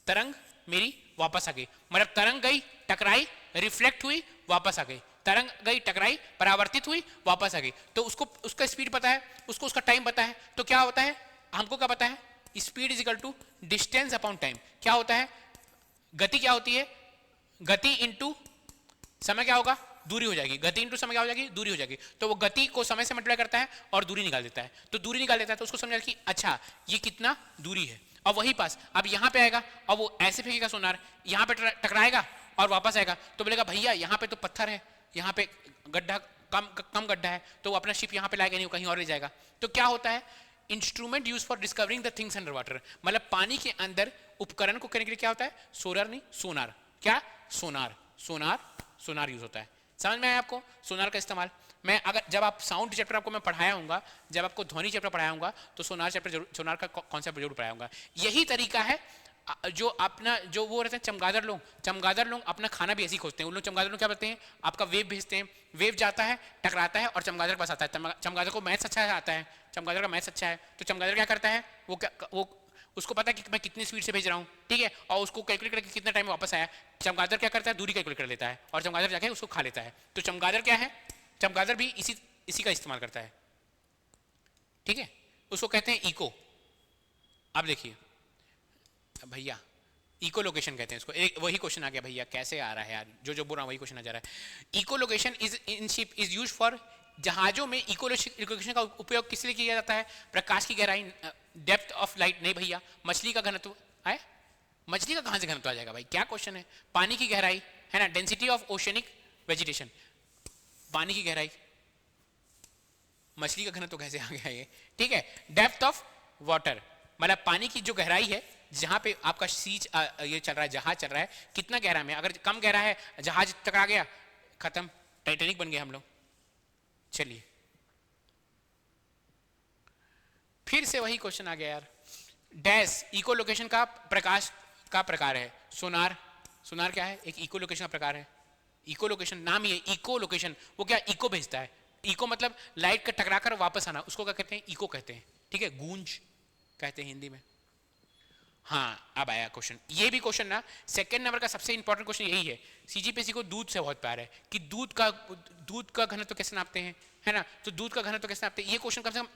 तरंग मेरी वापस आ गई। मतलब तरंग गई, टकराई, रिफ्लेक्ट हुई, वापस आ गई, तरंग गई, टकराई, परावर्तित हुई, वापस आ गई। तो उसको उसका स्पीड पता है, उसको उसका टाइम पता है। तो क्या होता है, हमको क्या पता है, speed is equal to distance upon time. क्या होता है, गति क्या होती है, गति इंटू समय क्या होगा, दूरी हो जाएगी। गति इंटू समय क्या हो जाएगी, दूरी हो जाएगी। तो वो गति को समय से मल्टीप्लाई करता है और दूरी निकाल देता है। तो दूरी निकाल देता है तो उसको समझ कि अच्छा ये कितना दूरी है। और वही पास अब यहाँ पे आएगा और वो ऐसे फेंकेगा सोनार, यहाँ पे टकराएगा और वापस आएगा। तो बोलेगा भैया यहाँ पे तो पत्थर है, यहाँ पे गड्ढा कम गड्ढा है, तो वो अपना शिप यहाँ पे लाएगा नहीं, कहीं और ले जाएगा। तो क्या होता है, instrument use for discovering the things under water, मतलब पानी के अंदर उपकरण को करने के लिए क्या होता है, सोनार नहीं सोनार। क्या, सोनार, सोनार, सोनार यूज होता है। समझ में आया आपको सोनार का इस्तेमाल? मैं अगर जब आप साउंड चैप्टर आपको मैं पढ़ाया हूँगा, जब आपको ध्वनि चैप्टर पढ़ाया हूँगा, तो सोनार चैप्टर जरूर, सोनार का कॉन्सेप्ट जरूर पढ़ाया हूँगा। यही तरीका है जो अपना जो वो रहते हैं चमगादड़ लोग अपना खाना भी ऐसे ही खोजते हैं। उन लोग चमगादड़ लोग क्या करते हैं, आपका वेव भेजते हैं, वेव जाता है, टकराता है और चमगादड़ के पास आता है। चमगादड़ को मैथ्स अच्छा आता है, चमगादड़ का मैथ्स अच्छा है, तो चमगादड़ क्या करता है, वो उसको पता है कि मैं कितनी स्पीड से भेज रहा हूँ, ठीक है, और उसको कैलकुलेट करके कितना टाइम में वापस आया। चमगादड़ क्या करता है, दूरी कैलकुलेट कर लेता है और चमगादड़ जाके उसको खा लेता है। तो चमगादड़ क्या है, चमगादड़ भी इसी का इस्तेमाल करता है, ठीक है, उसको कहते हैं इको। अब देखिए भैया, इको लोकेशन कहते हैं इसको। एक वही क्वेश्चन आ गया भैया, कैसे आ रहा है यार, जो बोल रहा हूँ वही क्वेश्चन आ जा रहा है। Echolocation is in ship is use for, जहाजों में इको लोकेशन का उपयोग किस लिए किया जाता है, प्रकाश की गहराई, डेप्थ ऑफ लाइट, नहीं भैया, मछली का घनत्व है, मछली का कहां से घनत्व आ जाएगा भाई, क्या क्वेश्चन है, पानी की गहराई है ना, डेंसिटी ऑफ ओशनिक वेजिटेशन, पानी की गहराई, मछली का घनत्व कैसे आ गया ये, ठीक है, डेप्थ ऑफ वाटर, मतलब पानी की जो गहराई है जहां पे आपका सीज ये चल रहा है, जहाज चल रहा है, कितना गहरा में, अगर कम गहरा है जहाज टकरा गया, खत्म, टाइटैनिक बन गया हम लोग। चलिए फिर से वही क्वेश्चन आ गया यार, डैश इको लोकेशन का प्रकाश का प्रकार है, सोनार, सोनार क्या है, एक इको लोकेशन का प्रकार है। इको लोकेशन नाम ही है, इको लोकेशन, वो क्या इको भेजता है, इको मतलब लाइट का टकरा कर वापस आना, उसको क्या कहते हैं, इको कहते हैं, ठीक है, गूंज कहते हैं हिंदी में। हाँ अब आया क्वेश्चन, ये भी क्वेश्चन ना सेकंड नंबर का सबसे इंपॉर्टेंट क्वेश्चन यही है। सीजीपीएससी को दूध से बहुत प्यार है कि दूध का घनत्व तो कैसे नापते हैं, है ना, तो दूध का घनत्व तो कैसे नापते हैं, ये क्वेश्चन कम से कम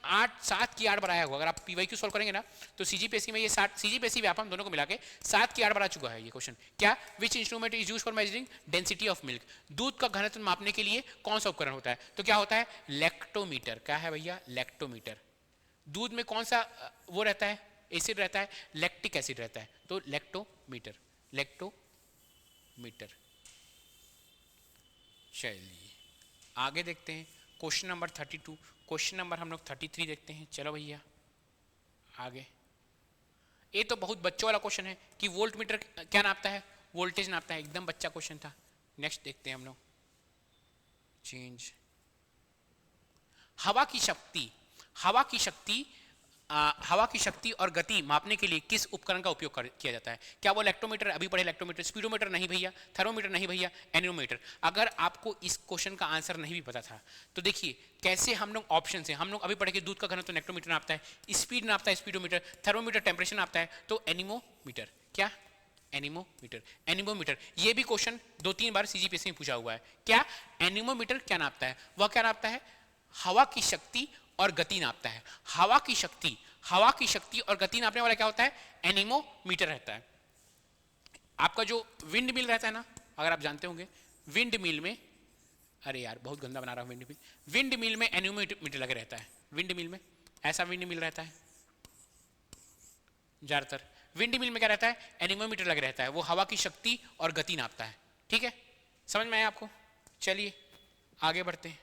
7 की 8 बार आया होगा। अगर आप पीवाईक्यू सॉल्व करेंगे ना तो सीजीपीएससी में ये 7, सीजीपीएससी व्यापम दोनों को मिला के 7 की 8 बार आ चुका है ये क्वेश्चन। क्या, विच instrument is use for measuring density of milk, दूध का घनत्व मापने के लिए कौन सा उपकरण होता है, तो क्या होता है, लैक्टोमीटर। क्या है भैया, लैक्टोमीटर। दूध में कौन सा वो रहता है, एसिड रहता है, लैक्टिक एसिड रहता है, तो लैक्टोमीटर, लैक्टोमीटर। चलिए आगे देखते हैं क्वेश्चन नंबर 32, क्वेश्चन नंबर हम लोग 33 देखते हैं। चलो भैया आगे, ये तो बहुत बच्चों वाला क्वेश्चन है कि वोल्ट मीटर क्या नापता है, वोल्टेज नापता है, एकदम बच्चा क्वेश्चन था। नेक्स्ट देखते हैं हम लोग, चेंज, हवा की शक्ति, हवा की शक्ति और गति मापने के लिए किस उपकरण का उपयोग किया जाता है, क्या वो लैक्टोमीटर, अभी पढ़े लैक्टोमीटर, स्पीडोमीटर नहीं भैया, थर्मोमीटर नहीं भैया, एनीमोमीटर। अगर आपको इस क्वेश्चन का आंसर नहीं भी पता था तो देखिए कैसे हम लोग ऑप्शन से, हम लोग अभी पढ़े कि दूध का घनत्व लैक्टोमीटर नापता है, स्पीड नापता है स्पीडोमीटर, थर्मोमीटर टेम्परेचर नापता है, तो एनीमोमीटर, क्या एनीमोमीटर, एनीमोमीटर। ये भी क्वेश्चन 2-3 बार सीजीपीएससी में पूछा हुआ है। क्या एनीमोमीटर क्या नापता है, वह क्या नापता है, हवा की शक्ति और गति नापता है। हवा की शक्ति और गति नापने वाला क्या होता है, एनीमोमीटर रहता है। आपका जो विंड मिल रहता है ना, अगर आप जानते होंगे विंड मिल में, अरे यार बहुत गंदा बना रहा हूं, विंड मिल में एनीमोमीटर लगे रहता है, विंड मिल में ऐसा विंड मिल रहता है ज्यादातर, विंड मिल में क्या रहता है, एनीमोमीटर लगे रहता है, वो हवा की शक्ति और गति नापता है, ठीक है, समझ में आया आपको। चलिए आगे बढ़ते हैं।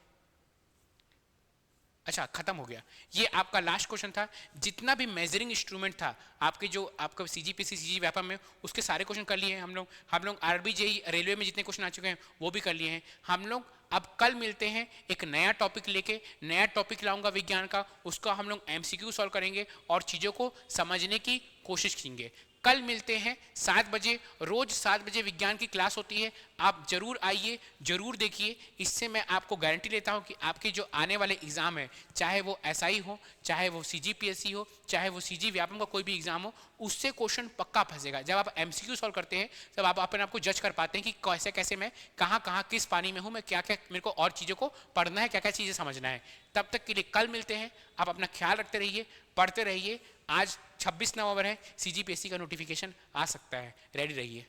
अच्छा खत्म हो गया, ये आपका लास्ट क्वेश्चन था। जितना भी मेजरिंग इंस्ट्रूमेंट था आपके, जो आपका सीजीपीएससी सीजी व्यापम में, उसके सारे क्वेश्चन कर लिए हैं हम लोग आरबीजेई रेलवे में जितने क्वेश्चन आ चुके हैं वो भी कर लिए हैं हम लोग। अब कल मिलते हैं एक नया टॉपिक लेके, नया टॉपिक लाऊंगा विज्ञान का, उसका हम लोग एमसीक्यू सॉल्व करेंगे और चीज़ों को समझने की कोशिश करेंगे। कल मिलते हैं 7 बजे, रोज 7 बजे विज्ञान की क्लास होती है, आप जरूर आइए, जरूर देखिए। इससे मैं आपको गारंटी लेता हूं कि आपके जो आने वाले एग्जाम है, चाहे वो एसआई हो, चाहे वो सीजीपीएससी हो, चाहे वो सीजी व्यापम का कोई भी एग्जाम हो, उससे क्वेश्चन पक्का फंसेगा। जब आप एमसीक्यू सॉल्व करते हैं तब आप अपने आप को जज कर पाते हैं कि कैसे कैसे मैं कहाँ किस पानी में हूँ, मैं क्या क्या मेरे को और चीज़ों को पढ़ना है, क्या क्या चीज़ें समझना है। तब तक के लिए कल मिलते हैं, आप अपना ख्याल रखते रहिए, पढ़ते रहिए। आज 26 नवंबर है, सीजीपीएससी का नोटिफिकेशन आ सकता है, रेडी रहिए।